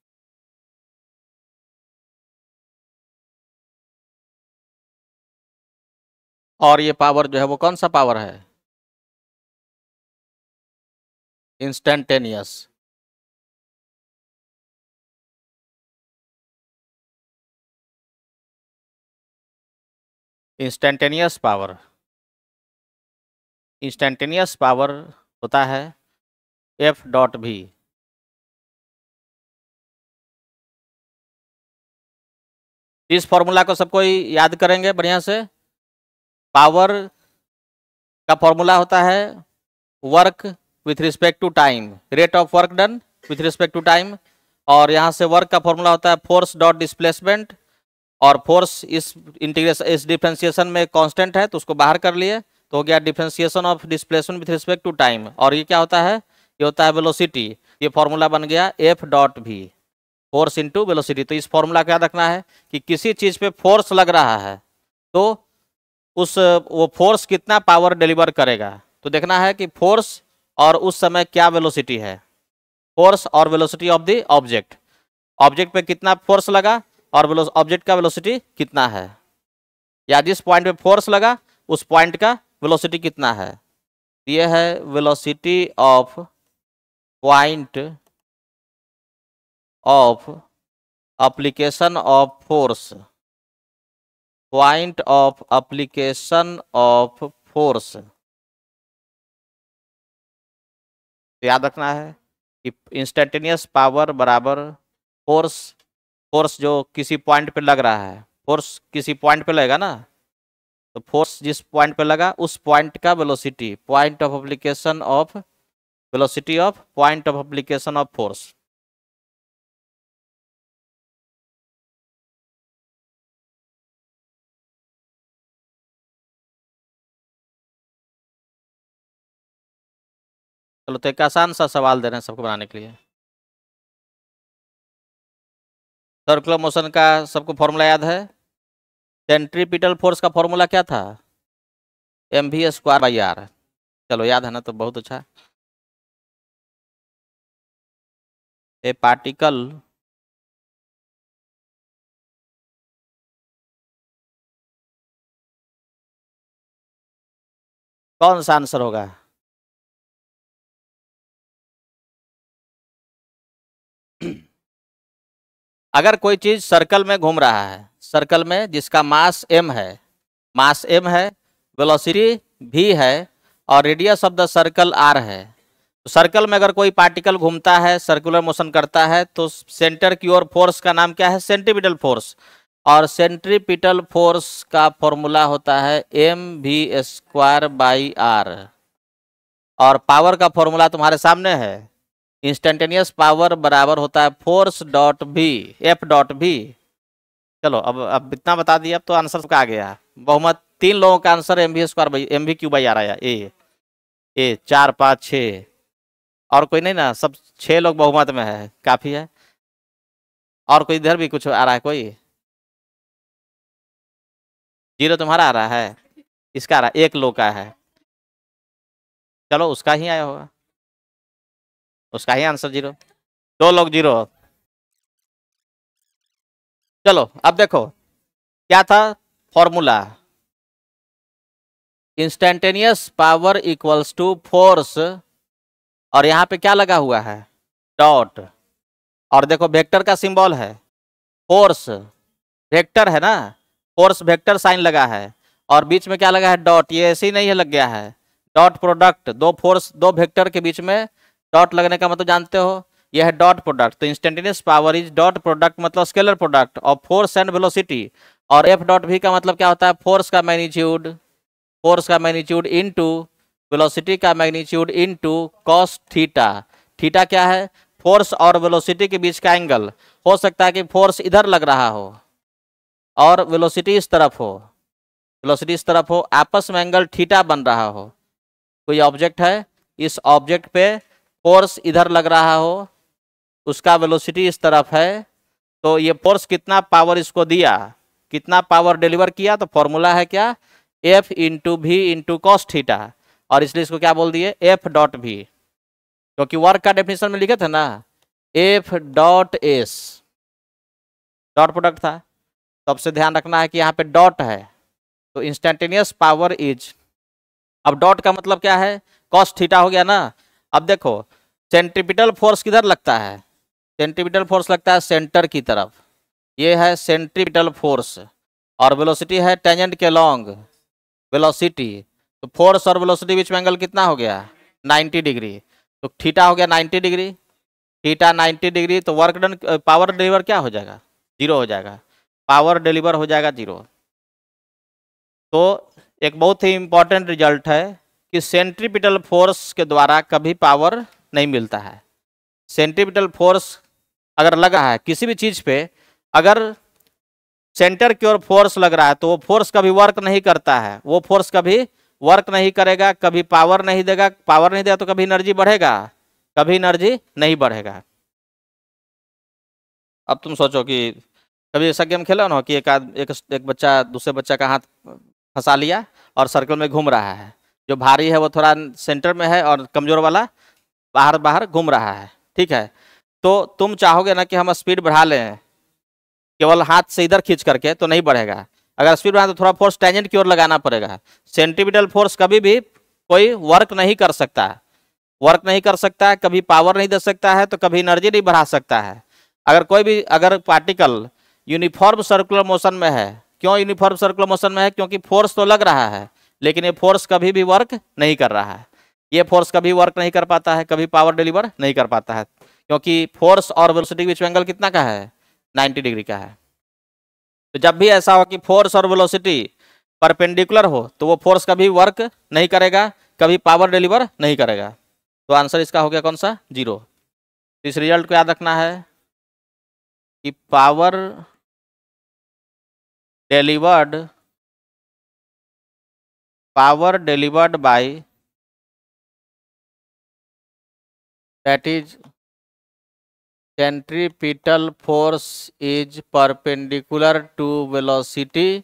और ये पावर जो है वो कौन सा पावर है, instantaneous, instantaneous power, instantaneous power होता है F.V। इस फॉर्मूला को सबको याद करेंगे बढ़िया से। पावर का फॉर्मूला होता है work with respect to time, rate of work done with respect to time. और यहाँ से वर्क का फॉर्मूला होता है फोर्स डॉट डिस्प्लेसमेंट, और फोर्स इस इंटीग्रेशन, इस डिफरेंशिएशन में कांस्टेंट है तो उसको बाहर कर लिए, तो हो गया differentiation of displacement with respect to time. और ये क्या होता है, ये होता है वेलोसिटी। ये फॉर्मूला बन गया F.V, फोर्स इंटू वेलोसिटी। तो इस फॉर्मूला का याद रखना है कि किसी चीज पे फोर्स लग रहा है तो उस वो फोर्स कितना पावर डिलीवर करेगा, तो देखना है कि फोर्स और उस समय क्या वेलोसिटी है, फोर्स और velocity of the object, object पे कितना फोर्स लगा और ऑब्जेक्ट का वेलोसिटी कितना है, या जिस पॉइंट पे फोर्स लगा उस पॉइंट का वेलोसिटी कितना है। ये है velocity of point of application of force, point of application of force. याद रखना है कि इंस्टेंटेनियस पावर बराबर फोर्स, फोर्स जो किसी पॉइंट पे लग रहा है, फोर्स किसी पॉइंट पे लगेगा ना, तो फोर्स जिस पॉइंट पे लगा उस पॉइंट का velocity, point of application of velocity of point of application of force. चलो तो एक आसान सा सवाल दे रहे हैं सबको बनाने के लिए। सर्कुलर मोशन का सबको फॉर्मूला याद है, सेंट्रीपिटल फोर्स का फॉर्मूला क्या था, mv²/r। चलो याद है ना, तो बहुत अच्छा। ए पार्टिकल कौन सा आंसर होगा, अगर कोई चीज सर्कल में घूम रहा है, सर्कल में जिसका मास m है, मास m है, वेलोसिटी v है और radius of the circle r है, तो सर्कल में अगर कोई पार्टिकल घूमता है, सर्कुलर मोशन करता है, तो सेंटर की ओर फोर्स का नाम क्या है, सेंट्रीपिटल फोर्स। और सेंट्रीपिटल फोर्स का फॉर्मूला होता है mv²/r। और पावर का फॉर्मूला तुम्हारे सामने है, इंस्टेंटेनियस पावर बराबर होता है फोर्स डॉट भी, एफ डॉट भी। चलो अब इतना बता दिया, अब तो आंसर का आ गया। बहुमत 3 लोगों का आंसर mv²/r आया, ए 4 5 6, और कोई नहीं ना, सब 6 लोग बहुमत में है, काफी है। और कोई इधर भी कुछ आ रहा है, कोई 0 तुम्हारा आ रहा है, इसका आ रहा है, 1 लोग का है, चलो उसका ही आया होगा, उसका ही आंसर 0, 2 लोग 0। चलो अब देखो क्या था formula, instantaneous power equals to force, और यहाँ पे क्या लगा हुआ है, डॉट, और देखो वेक्टर का सिंबल है, फोर्स वेक्टर है ना, फोर्स वेक्टर साइन लगा है, और बीच में क्या लगा है, डॉट। ये ऐसे ही नहीं है, लग गया है डॉट प्रोडक्ट, दो फोर्स दो वेक्टर के बीच में डॉट लगने का मतलब जानते हो, यह है डॉट प्रोडक्ट। तो instantaneous power is dot product मतलब scalar product of force and velocity, और एफ डॉट भी का मतलब क्या होता है, फोर्स का मैग्नीट्यूड, फोर्स का मैग्नीट्यूड इनटू वेलोसिटी का magnitude into cos theta. Theta क्या है, फोर्स और वेलोसिटी के बीच का एंगल। हो सकता है कि फोर्स इधर लग रहा हो और वेलोसिटी इस तरफ हो, वेलोसिटी इस तरफ हो, आपस में एंगल थीटा बन रहा हो। कोई ऑब्जेक्ट है, इस ऑब्जेक्ट पे फोर्स इधर लग रहा हो, उसका वेलोसिटी इस तरफ है, तो ये फोर्स कितना पावर इसको दिया, कितना पावर डिलीवर किया, तो फॉर्मूला है क्या, एफ इंटू भी इंटू कॉस थीटा, और इसलिए इसको क्या बोल दिए, एफ डॉट भी, क्योंकि वर्क का डेफिनेशन में लिखे थे ना, F dot S, dot product था। तो अब से ध्यान रखना है कि यहाँ पे डॉट है, तो इंस्टेंटेनियस पावर इज, अब डॉट का मतलब क्या है, कॉस थीटा हो गया ना। अब देखो सेंट्रीपिटल फोर्स किधर लगता है, सेंट्रीपिटल फोर्स लगता है सेंटर की तरफ, ये है सेंट्रीपिटल फोर्स, और वेलोसिटी है टेंजेंट के लॉन्ग वेलोसिटी, तो फोर्स और वेलोसिटी बीच में एंगल कितना हो गया, 90 डिग्री, तो थीटा हो गया 90 डिग्री, थीटा 90 डिग्री, तो वर्क डन, पावर डिलीवर क्या हो जाएगा, 0 हो जाएगा, पावर डिलीवर हो जाएगा 0। तो एक बहुत ही इंपॉर्टेंट रिजल्ट है कि सेंट्रीपिटल फोर्स के द्वारा कभी पावर नहीं मिलता है। सेंट्रीपिटल फोर्स अगर लग रहा है किसी भी चीज पे, अगर सेंटर की ओर फोर्स लग रहा है, तो वो फोर्स कभी वर्क नहीं करता है, वो फोर्स कभी वर्क नहीं करेगा, कभी पावर नहीं देगा, पावर नहीं देगा तो कभी एनर्जी बढ़ेगा, कभी एनर्जी नहीं बढ़ेगा। अब तुम सोचो कि कभी ऐसा गेम खेला ना कि एक बच्चा दूसरे बच्चा का हाथ फंसा लिया और सर्कल में घूम रहा है, जो भारी है वो थोड़ा सेंटर में है और कमजोर वाला बाहर बाहर घूम रहा है, ठीक है। तो तुम चाहोगे ना कि हम स्पीड बढ़ा लें केवल हाथ से इधर खींच करके, तो नहीं बढ़ेगा। अगर स्पीड बढ़ाए तो थोड़ा फोर्स टेंजेंट की ओर लगाना पड़ेगा। सेंट्रीपिटल फोर्स कभी भी कोई वर्क नहीं कर सकता, वर्क नहीं कर सकता है, कभी पावर नहीं दे सकता है, तो कभी एनर्जी नहीं बढ़ा सकता है। अगर कोई भी अगर पार्टिकल यूनिफॉर्म सर्कुलर मोशन में है, क्यों यूनिफॉर्म सर्कुलर मोशन में है? क्योंकि फोर्स तो लग रहा है लेकिन ये फोर्स कभी भी वर्क नहीं कर रहा है, ये फोर्स कभी वर्क नहीं कर पाता है, कभी पावर डिलीवर नहीं कर पाता है, क्योंकि फोर्स और वेलोसिटी के बीच में एंगल कितना का है? 90 डिग्री का है। तो जब भी ऐसा हो कि फोर्स और वेलोसिटी परपेंडिकुलर हो तो वो फोर्स कभी वर्क नहीं करेगा, कभी पावर डिलीवर नहीं करेगा। तो आंसर इसका हो गया कौन सा? 0। इस रिजल्ट को याद रखना है कि power delivered by, that is centripetal force is perpendicular to velocity.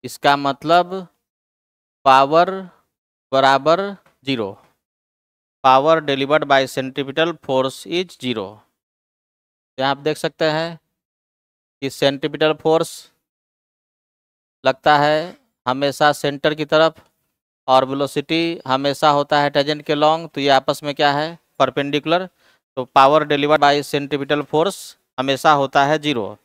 इसका मतलब पावर बराबर 0, power delivered by centripetal force is 0। यहाँ आप देख सकते हैं कि सेंट्रीपिटल फोर्स लगता है हमेशा सेंटर की तरफ और वेलोसिटी हमेशा होता है टेंजेंट के लॉन्ग, तो ये आपस में क्या है? परपेंडिकुलर। तो power delivered by centripetal force हमेशा होता है 0,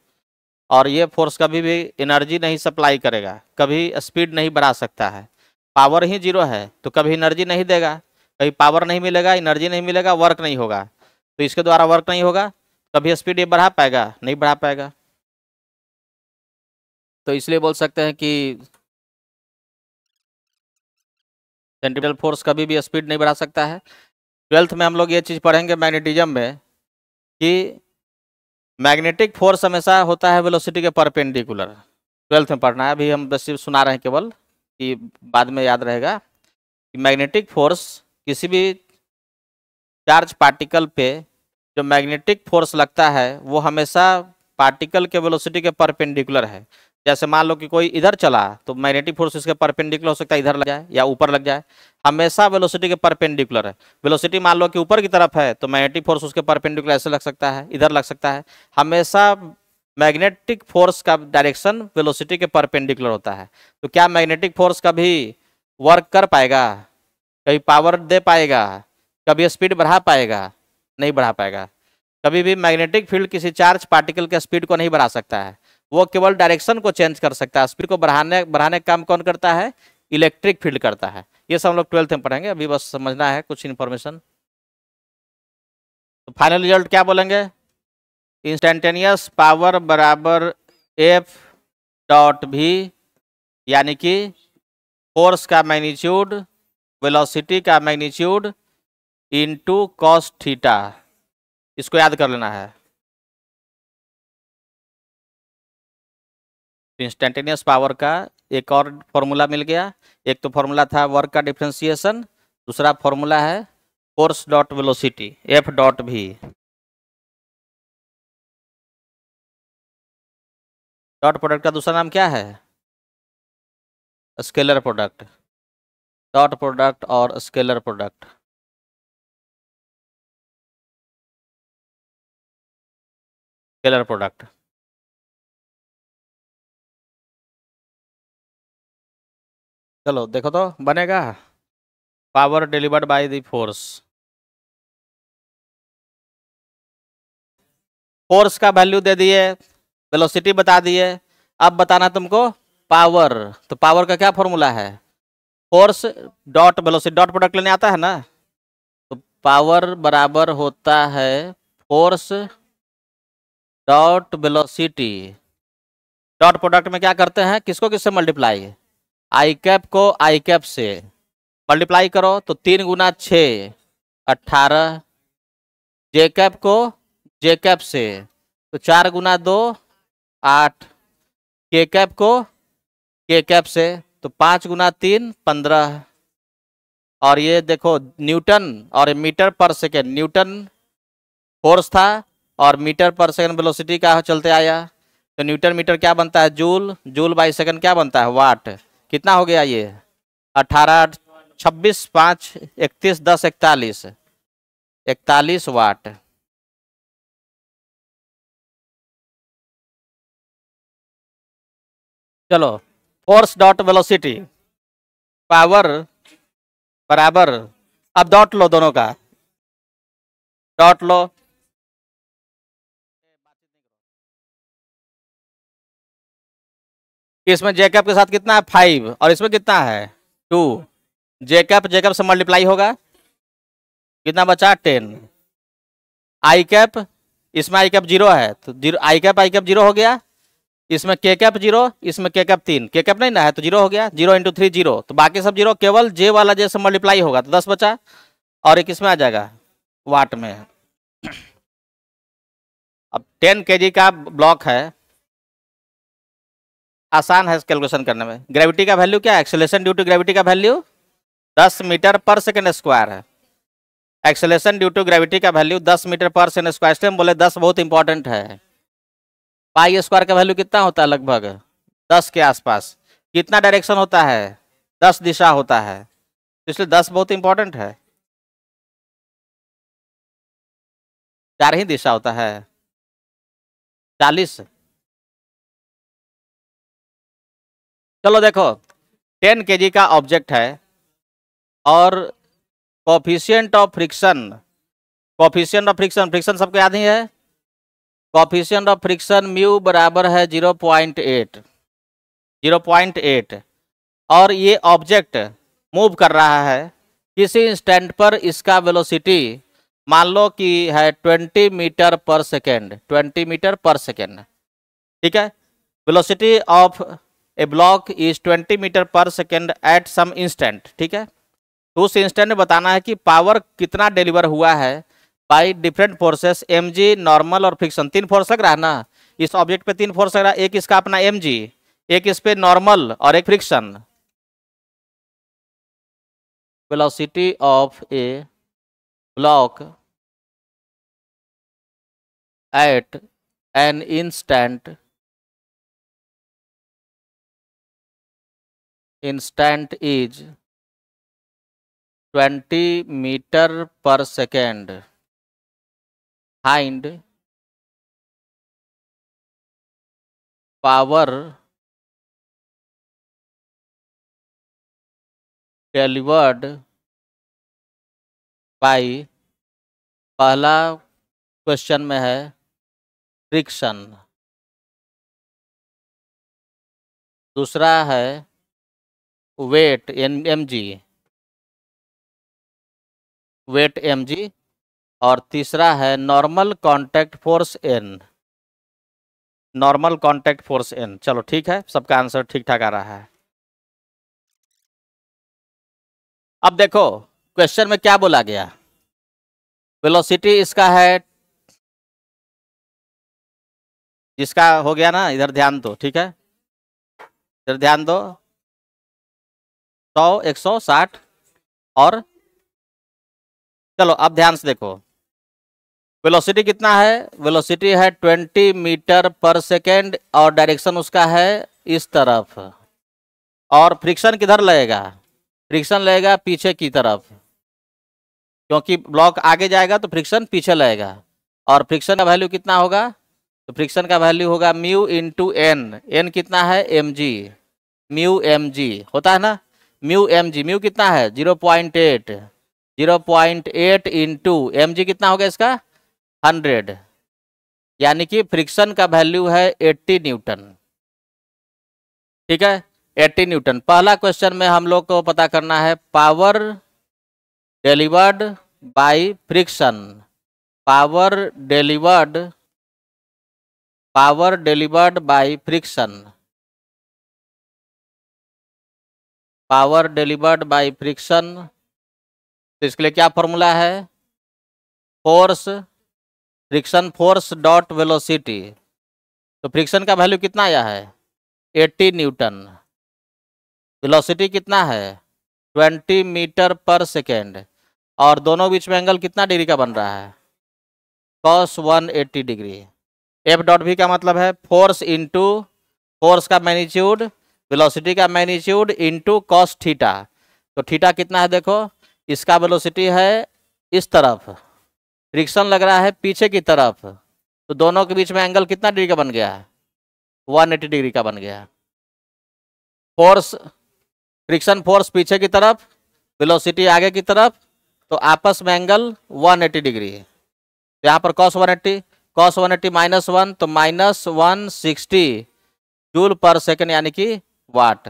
और ये फोर्स कभी भी एनर्जी नहीं सप्लाई करेगा, कभी स्पीड नहीं बढ़ा सकता है। पावर ही 0 है तो कभी एनर्जी नहीं देगा, कभी पावर नहीं मिलेगा, एनर्जी नहीं मिलेगा, वर्क नहीं होगा। तो इसके द्वारा वर्क नहीं होगा, कभी स्पीड ये बढ़ा पाएगा? नहीं बढ़ा पाएगा। तो इसलिए बोल सकते हैं कि सेंट्रीपिटल फोर्स कभी भी स्पीड नहीं बढ़ा सकता है। 12th में हम लोग ये चीज़ पढ़ेंगे मैग्नेटिज्म में कि मैग्नेटिक फोर्स हमेशा होता है वेलोसिटी के परपेंडिकुलर। 12th में पढ़ना है, अभी हम बस सिर्फ सुना रहे हैं केवल, कि बाद में याद रहेगा कि मैग्नेटिक फोर्स किसी भी चार्ज पार्टिकल पे जो मैग्नेटिक फोर्स लगता है वो हमेशा पार्टिकल के वेलोसिटी के परपेंडिकुलर है। जैसे मान लो कि कोई इधर चला तो मैग्नेटिक फोर्स इसके परपेंडिकुलर हो सकता है, इधर लग जाए या ऊपर लग जाए, हमेशा वेलोसिटी के परपेंडिकुलर है। वेलोसिटी मान लो कि ऊपर की तरफ है तो मैग्नेटिक फोर्स उसके परपेंडिकुलर ऐसे लग सकता है, इधर लग सकता है। हमेशा मैग्नेटिक फोर्स का डायरेक्शन वेलोसिटी के परपेंडिकुलर होता है। तो क्या मैग्नेटिक फोर्स कभी वर्क कर पाएगा, कभी पावर दे पाएगा, कभी स्पीड बढ़ा पाएगा? नहीं बढ़ा पाएगा। कभी भी मैग्नेटिक फील्ड किसी चार्ज पार्टिकल के स्पीड को नहीं बढ़ा सकता है, वो केवल डायरेक्शन को चेंज कर सकता है। स्पीड को बढ़ाने का काम कौन करता है? इलेक्ट्रिक फील्ड करता है। ये सब हम लोग 12th में पढ़ेंगे, अभी बस समझना है कुछ इन्फॉर्मेशन। तो फाइनल रिजल्ट क्या बोलेंगे? इंस्टेंटेनियस पावर बराबर एफ डॉट भी, यानी कि फोर्स का मैग्नीट्यूड वेलोसिटी का मैग्नीट्यूड इनटू कॉस थीटा। इसको याद कर लेना है। इंस्टेंटेनियस पावर का एक और फॉर्मूला मिल गया। एक तो फॉर्मूला था वर्क का डिफरेंशिएशन, दूसरा फॉर्मूला है force dot velocity F dot भी। डॉट प्रोडक्ट का दूसरा नाम क्या है? Scalar product. डॉट प्रोडक्ट और स्केलर प्रोडक्ट। Scalar product. चलो देखो तो बनेगा power delivered by the force. Force का वैल्यू दे दिए, वेलोसिटी बता दिए, अब बताना तुमको पावर। तो पावर का क्या फॉर्मूला है? Force dot velocity, dot product लेने आता है ना, तो पावर बराबर होता है force dot velocity. Dot product में क्या करते हैं, किसको किससे मल्टीप्लाई? आई कैप को आई कैप से मल्टीप्लाई करो तो 3 गुना 6 18, जे कैप को जे कैप से तो 4 गुना 2 8, के कैप को के कैप से तो 5 गुना 3 15। और ये देखो न्यूटन और metre per second, Newton force था और मीटर पर सेकेंड वेलोसिटी का चलते आया, तो न्यूटन मीटर क्या बनता है? जूल, जूल बाई सेकेंड क्या बनता है? वाट। कितना हो गया ये? 18 26 5 31 10 41 41 वाट। चलो, फोर्स डॉट वेलोसिटी पावर बराबर, अब डॉट लो दोनों का, डॉट लो। इसमें जेकब के साथ कितना है 5 और इसमें कितना है 2। जेकब जेकब से मल्टीप्लाई होगा, कितना बचा 10। आई कैप, इसमें आई कैप 0 है तो 0, आई कैप 0 हो गया। इसमें के कैप 0, इसमें के कैप 3, के कैप नहीं ना है तो 0 हो गया। 0 इंटू 3 0, तो बाकी सब 0, केवल जे वाला जे से मल्टीप्लाई होगा तो 10 बचा और एक इसमें आ जाएगा वाट में। अब 10 kg का ब्लॉक है, आसान है कैलकुलेशन करने में। ग्रेविटी का वैल्यू क्या है, एक्सेलरेशन ड्यू टू ग्रेविटी का value 10 metre per second square है। एक्सेलरेशन ड्यू टू ग्रेविटी का value 10 metre per second square, इसलिए हम बोले 10 बहुत इंपॉर्टेंट है। पाई स्क्वायर का वैल्यू कितना होता है, लगभग 10 के आसपास। कितना डायरेक्शन होता है, 10 दिशा होता है, इसलिए 10 बहुत इंपॉर्टेंट है। 4 ही दिशा होता है, 40। चलो देखो, 10 kg का ऑब्जेक्ट है और coefficient of friction, coefficient of friction, friction सबको याद ही है। कोफिशिएंट ऑफ फ्रिक्शन म्यू बराबर है 0.8, 0.8। और ये ऑब्जेक्ट मूव कर रहा है, किसी इंस्टेंट पर इसका वेलोसिटी मान लो कि है 20 meter per second, 20 meter per second, ठीक है। Velocity of a block is 20 meter per second at some instant, ठीक है। तो उस इंस्टेंट में बताना है कि पावर कितना डिलीवर हुआ है by different forces, mg, normal और फ्रिक्शन। 3 फोर्स लग रहा है ना, इस ऑब्जेक्ट पे 3 फोर्स लग रहा है, एक इसका अपना mg, एक इस पे नॉर्मल और एक friction. Velocity of a block at an instant is 20 meter per second. Find power delivered by, पहला क्वेश्चन में है फ्रिक्शन, दूसरा है वेट mg, वेट mg, और तीसरा है normal contact force n, normal contact force n। चलो ठीक है, सबका आंसर ठीक ठाक आ रहा है। अब देखो क्वेश्चन में क्या बोला गया, वेलोसिटी इसका है, जिसका हो गया ना, इधर ध्यान दो, ठीक है, इधर ध्यान दो, 100 160 और चलो अब ध्यान से देखो, वेलोसिटी कितना है, वेलोसिटी है 20 मीटर पर सेकेंड और डायरेक्शन उसका है इस तरफ, और फ्रिक्शन किधर लगेगा, फ्रिक्शन लगेगा पीछे की तरफ, क्योंकि ब्लॉक आगे जाएगा तो फ्रिक्शन पीछे लगेगा। और फ्रिक्शन का वैल्यू कितना होगा, तो फ्रिक्शन का वैल्यू होगा म्यू इंटू एन, एन कितना है mg, म्यू mg होता है ना, म्यू mg, म्यू कितना है 0.8, 0.8 इंटू mg कितना होगा इसका 100, यानी कि फ्रिक्शन का वैल्यू है 80 न्यूटन, ठीक है, 80 न्यूटन। पहला क्वेश्चन में हम लोग को पता करना है power delivered by friction, power delivered by friction, power delivered by friction. तो इसके लिए क्या फॉर्मूला है, force, friction force dot velocity. तो फ्रिक्शन का वैल्यू कितना आया है 80 न्यूटन, वेलोसिटी कितना है 20 मीटर पर सेकेंड, और दोनों बीच में एंगल कितना डिग्री का बन रहा है cos 180 degree. F dot V का मतलब है फोर्स इंटू फोर्स का मैग्नीट्यूड, वेलोसिटी का मैग्नीट्यूड इंटू कॉस थीटा। तो थीटा कितना है देखो, इसका वेलोसिटी है इस तरफ, फ्रिक्शन लग रहा है पीछे की तरफ, तो दोनों के बीच में एंगल कितना डिग्री का बन गया है, 180 डिग्री का बन गया है। फोर्स, फ्रिक्शन फोर्स पीछे की तरफ, वेलोसिटी आगे की तरफ, तो आपस में एंगल 180 डिग्री है। यहाँ पर cos 180, cos 180 -1, तो -160 जूल पर सेकंड यानी कि वाट,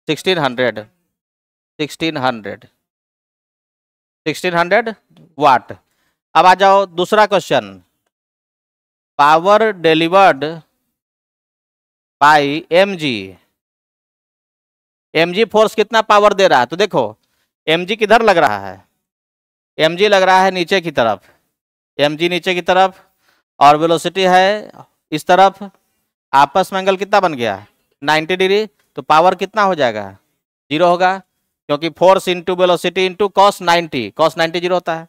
1600 वाट। अब आ जाओ दूसरा question, power delivered by mg, mg force कितना पावर दे रहा है, तो देखो mg किधर लग रहा है, mg लग रहा है नीचे की तरफ, mg नीचे की तरफ, और वेलोसिटी है इस तरफ, आपस में एंगल कितना बन गया 90 डिग्री, तो पावर कितना हो जाएगा, 0 होगा, क्योंकि force into velocity into cos 90 0 होता है।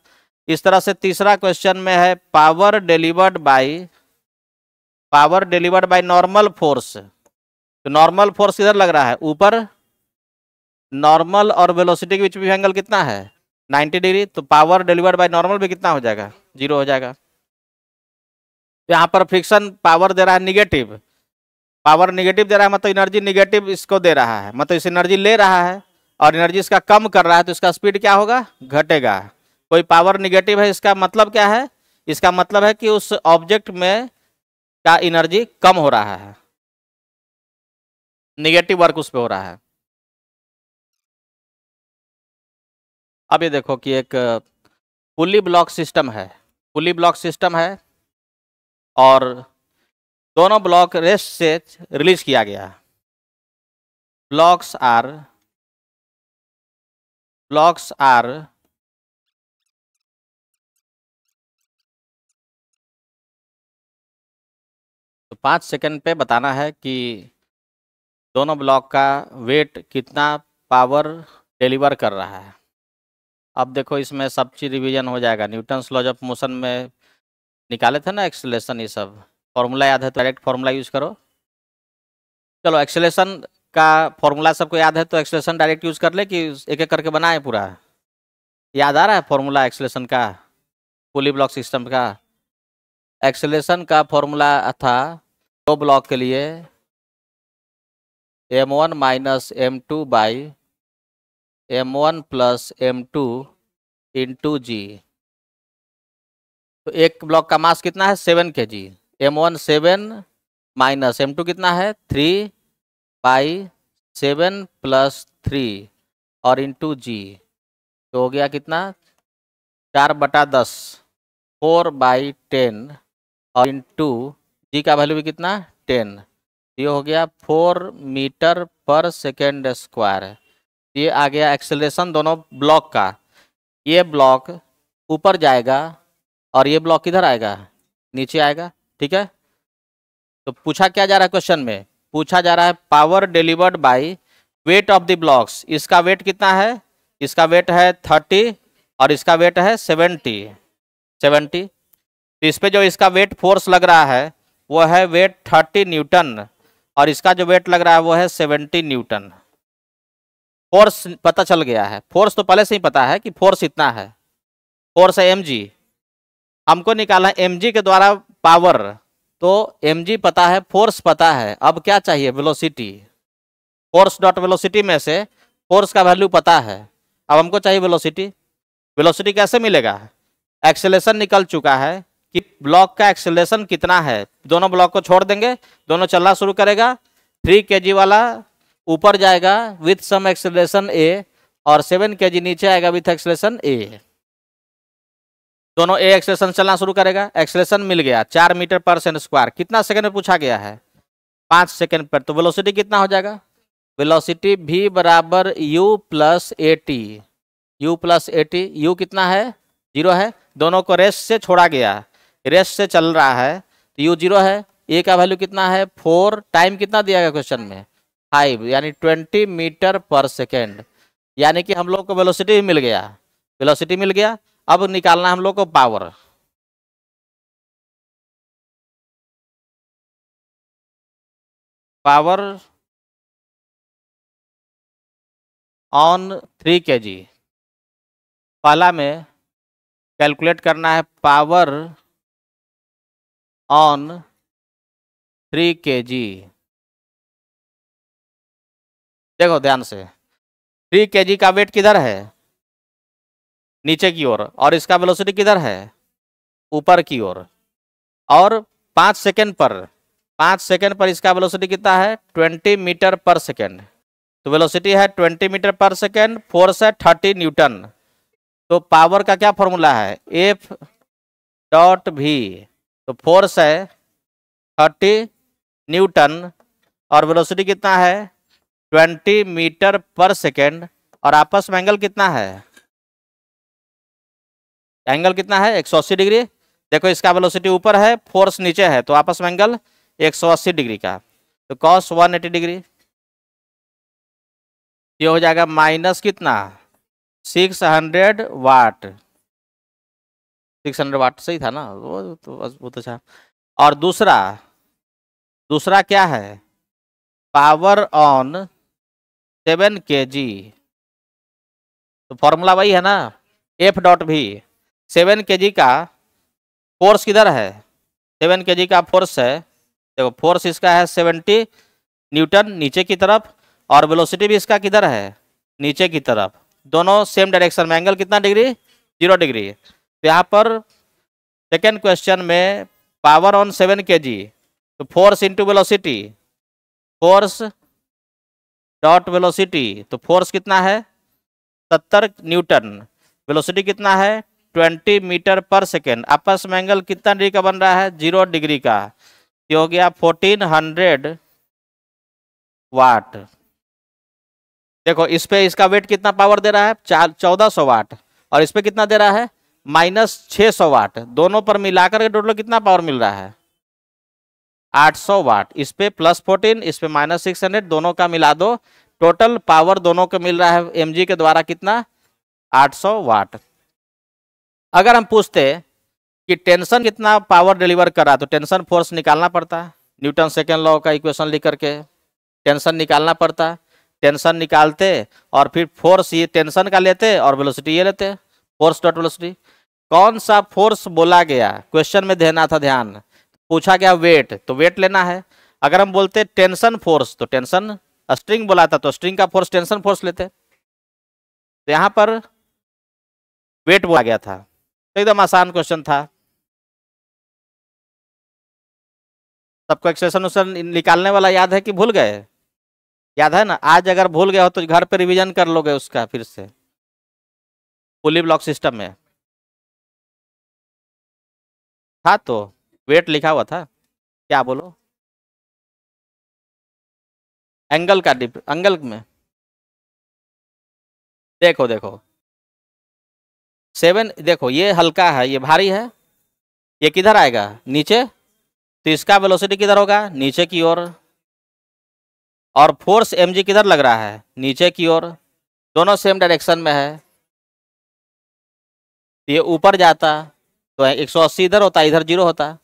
इस तरह से तीसरा क्वेश्चन में है power delivered by normal force, तो नॉर्मल फोर्स किधर लग रहा है ऊपर, नॉर्मल और वेलोसिटी के बीच में एंगल कितना है 90 डिग्री, तो पावर डिलीवर्ड बाय नॉर्मल भी कितना हो जाएगा, 0 हो जाएगा। यहाँ पर फ्रिक्शन पावर दे रहा है निगेटिव, पावर निगेटिव दे रहा है मतलब एनर्जी निगेटिव इसको दे रहा है, मतलब इस एनर्जी ले रहा है और एनर्जी इसका कम कर रहा है, तो इसका स्पीड क्या होगा, घटेगा। कोई पावर निगेटिव है, इसका मतलब क्या है, इसका मतलब है कि उस ऑब्जेक्ट में का एनर्जी कम हो रहा है, निगेटिव वर्क उस पर हो रहा है। अब ये देखो कि एक पुली ब्लॉक सिस्टम है, पुली ब्लॉक सिस्टम है और दोनों ब्लॉक रेस्ट से रिलीज किया गया, ब्लॉक्स आर तो 5 सेकंड पे बताना है कि दोनों ब्लॉक का वेट कितना पावर डिलीवर कर रहा है। अब देखो इसमें सब चीज रिवीजन हो जाएगा, न्यूटन्स लॉज ऑफ मोशन में निकाले थे ना एक्सेलरेशन, ये सब फॉर्मूला याद है तो डायरेक्ट फॉर्मूला यूज करो। चलो एक्सेलरेशन का फॉर्मूला सबको याद है तो एक्सेलरेशन डायरेक्ट यूज कर ले कि एक एक करके बनाए पूरा, याद आ रहा है फॉर्मूला एक्सेलरेशन का, पुली ब्लॉक सिस्टम का। एक्सेलरेशन का फॉर्मूला था दो ब्लॉक के लिए m1 minus m2 by m1 plus m2 into g. तो एक ब्लॉक का मास कितना है 7 kg, m1 7 माइनस m2 कितना है 3 बाई 7 प्लस 3 और इंटू जी, तो हो गया कितना 4/10, 4/10 और इंटू जी का वैल्यू भी कितना 10, ये हो गया 4 मीटर पर सेकेंड स्क्वायर। ये आ गया एक्सेलरेशन दोनों ब्लॉक का, ये ब्लॉक ऊपर जाएगा और ये ब्लॉक किधर आएगा नीचे आएगा, ठीक है। तो पूछा क्या जा रहा है क्वेश्चन में, पूछा जा रहा है power delivered by weight of the blocks, इसका वेट कितना है, इसका वेट है 30 और इसका वेट है 70। तो इस पे जो इसका वेट फोर्स लग रहा है वो है वेट 30 न्यूटन और इसका जो वेट लग रहा है वो है 70 न्यूटन। फोर्स पता चल गया है, फोर्स तो पहले से ही पता है कि फोर्स इतना है, फोर्स है mg, हमको निकाला mg के द्वारा पावर, तो mg पता है, फोर्स पता है, अब क्या चाहिए वेलोसिटी, फोर्स डॉट वेलोसिटी में से फोर्स का वैल्यू पता है, अब हमको चाहिए वेलोसिटी। वेलोसिटी कैसे मिलेगा, एक्सेलरेशन निकल चुका है कि ब्लॉक का एक्सेलरेशन कितना है, दोनों ब्लॉक को छोड़ देंगे, दोनों चलना शुरू करेगा, 3 kg वाला ऊपर जाएगा विथ सम एक्सेलरेशन a और 7 kg नीचे आएगा विथ एक्सेलरेशन a, दोनों ए एक्सेलरेशन चलना शुरू करेगा, एक्सेलरेशन मिल गया 4 मीटर पर सेकंड स्क्वायर, कितना सेकंड में पूछा गया है 5 सेकंड पर, तो वेलोसिटी कितना हो जाएगा, वेलोसिटी v बराबर u plus A T, you कितना है 0 है, दोनों को रेस्ट से छोड़ा गया, रेस्ट से चल रहा है तो u 0 है, ए का वैल्यू कितना है 4, टाइम कितना दिया गया क्वेश्चन में 5 यानी 20 मीटर पर सेकेंड, यानी कि हम लोग को वेलोसिटी मिल गया, वेलोसिटी मिल गया। अब निकालना हम लोग को पावर, पावर ऑन 3 kg। पहला में कैलकुलेट करना है पावर ऑन 3 kg। देखो ध्यान से, 3 kg का वेट किधर है? नीचे की ओर, और इसका वेलोसिटी किधर है? ऊपर की ओर। और 5 सेकेंड पर इसका वेलोसिटी कितना है? 20 मीटर पर सेकेंड। तो वेलोसिटी है 20 मीटर पर सेकेंड, फोर्स है 30 न्यूटन। तो पावर का क्या फॉर्मूला है? एफ डॉट भी। तो फोर्स है 30 न्यूटन और वेलोसिटी कितना है? 20 मीटर पर सेकेंड। और आपस में एंगल कितना है? एंगल कितना है? 180 डिग्री। देखो इसका वेलोसिटी ऊपर है, फोर्स नीचे है, तो आपस में एंगल 180 डिग्री का। तो कॉस 180 डिग्री। ये हो जाएगा माइनस कितना? 600 वाट। 600 वाट सही था ना? वो तो अच्छा। और दूसरा क्या है? Power on 7 kg। तो फॉर्मूला वही है ना, एफ डॉट भी। 7 kg का फोर्स किधर है? 7 kg का फोर्स है, देखो फोर्स इसका है 70 न्यूटन नीचे की तरफ, और वेलोसिटी भी इसका किधर है? नीचे की तरफ। दोनों सेम डायरेक्शन में, एंगल कितना डिग्री? 0 डिग्री। तो यहाँ पर सेकेंड क्वेश्चन में पावर ऑन 7 kg, तो force into velocity, force dot velocity, तो फोर्स कितना है? 70 न्यूटन। वेलोसिटी कितना है? 20 मीटर पर सेकेंड। आपस में एंगल कितना डिग्री का बन रहा है? 0 डिग्री का। ये हो गया 1400 वाट। देखो इस पे इसका वेट कितना पावर दे रहा है? 1400 वाट। और इस पे कितना दे रहा है? माइनस 600 वाट। दोनों पर मिलाकर के टोटल कितना पावर मिल रहा है? 800 वाट। इस पे प्लस 14, इस पे माइनस 600, दोनों का मिला दो, टोटल पावर दोनों को मिल रहा है mg के द्वारा कितना? 800 वाट। अगर हम पूछते कि टेंशन कितना पावर डिलीवर कर रहा है, तो टेंशन फोर्स निकालना पड़ता है, न्यूटन सेकेंड लॉ का इक्वेशन लिख करके टेंशन निकालना पड़ता है। टेंशन निकालते और फिर फोर्स ये टेंशन का लेते और वेलोसिटी ये लेते, फोर्स डॉट वेलोसिटी। कौन सा फोर्स बोला गया? क्वेश्चन में देना था ध्यान। पूछा गया वेट, तो वेट लेना है। अगर हम बोलते टेंशन फोर्स, तो टेंशन स्ट्रिंग बोला था, तो स्ट्रिंग का फोर्स टेंशन फोर्स लेते। तो यहां पर वेट बोला गया था। तो एकदम आसान क्वेश्चन था। सबको एक्सप्रेशन उससे निकालने वाला याद है कि भूल गए? याद है ना? आज अगर भूल गए हो तो घर पे रिवीजन कर लोगे उसका फिर से, पुली ब्लॉक सिस्टम में था तो वेट लिखा हुआ था। क्या बोलो? एंगल का एंगल में देखो 7, देखो ये हल्का है, ये भारी है, ये किधर आएगा? नीचे। तो इसका वेलोसिटी किधर होगा? नीचे की ओर। और फोर्स mg किधर लग रहा है? नीचे की ओर। दोनों सेम डायरेक्शन में है, तो ये ऊपर जाता, तो 180 इधर होता, इधर 0 होता।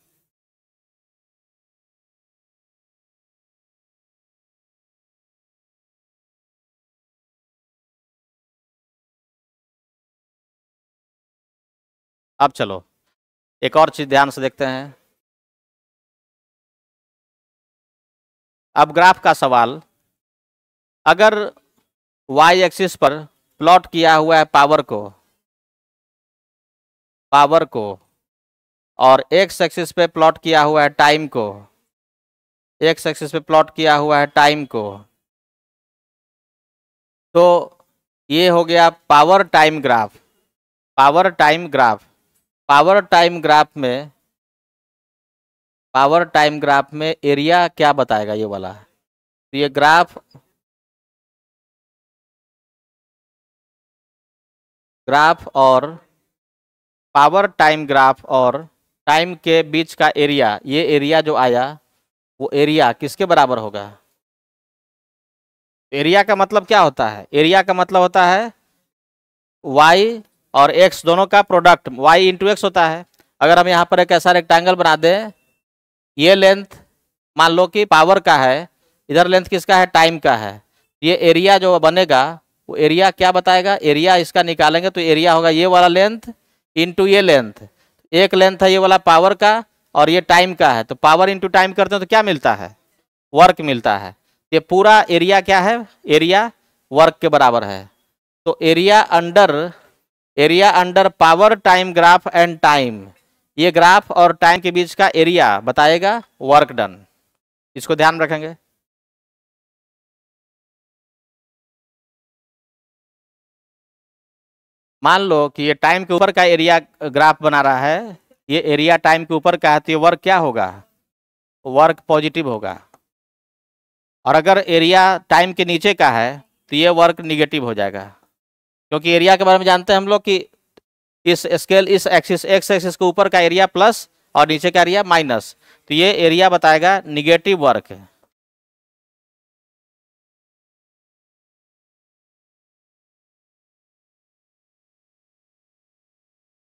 अब चलो एक और चीज ध्यान से देखते हैं। अब ग्राफ का सवाल, अगर y एक्सिस पर प्लॉट किया हुआ है पावर को और x एक्सिस पे प्लॉट किया हुआ है टाइम को, x एक्सिस पे प्लॉट किया हुआ है टाइम को, तो ये हो गया power time graph. Power time graph में एरिया क्या बताएगा ये वाला? तो ये ग्राफ और पावर टाइम ग्राफ और टाइम के बीच का एरिया, ये एरिया जो आया वो एरिया किसके बराबर होगा? एरिया का मतलब क्या होता है? एरिया का मतलब होता है y और x दोनों का प्रोडक्ट, y इंटू एक्स होता है। अगर हम यहाँ पर एक ऐसा रेक्टेंगल बना दें, ये लेंथ मान लो कि पावर का है, इधर लेंथ किसका है? टाइम का है। ये एरिया जो बनेगा वो एरिया क्या बताएगा, एरिया इसका निकालेंगे तो एरिया होगा ये वाला लेंथ इंटू ये लेंथ, एक लेंथ है ये वाला पावर का और ये टाइम का है, तो पावर इंटू टाइम करते हैं तो क्या मिलता है, वर्क मिलता है। ये पूरा एरिया क्या है, एरिया वर्क के बराबर है। तो area under power time graph and time, ये ग्राफ और टाइम के बीच का एरिया बताएगा वर्क डन। इसको ध्यान रखेंगे। मान लो कि ये टाइम के ऊपर का एरिया ग्राफ बना रहा है, ये एरिया टाइम के ऊपर का है, तो ये वर्क क्या होगा, वर्क पॉजिटिव होगा। और अगर एरिया टाइम के नीचे का है तो ये वर्क निगेटिव हो जाएगा, क्योंकि एरिया के बारे में जानते हैं हम लोग कि इस स्केल इस एक्सिस एक्स एक्सिस के ऊपर का एरिया प्लस और नीचे का एरिया माइनस, तो ये एरिया बताएगा निगेटिव वर्क है।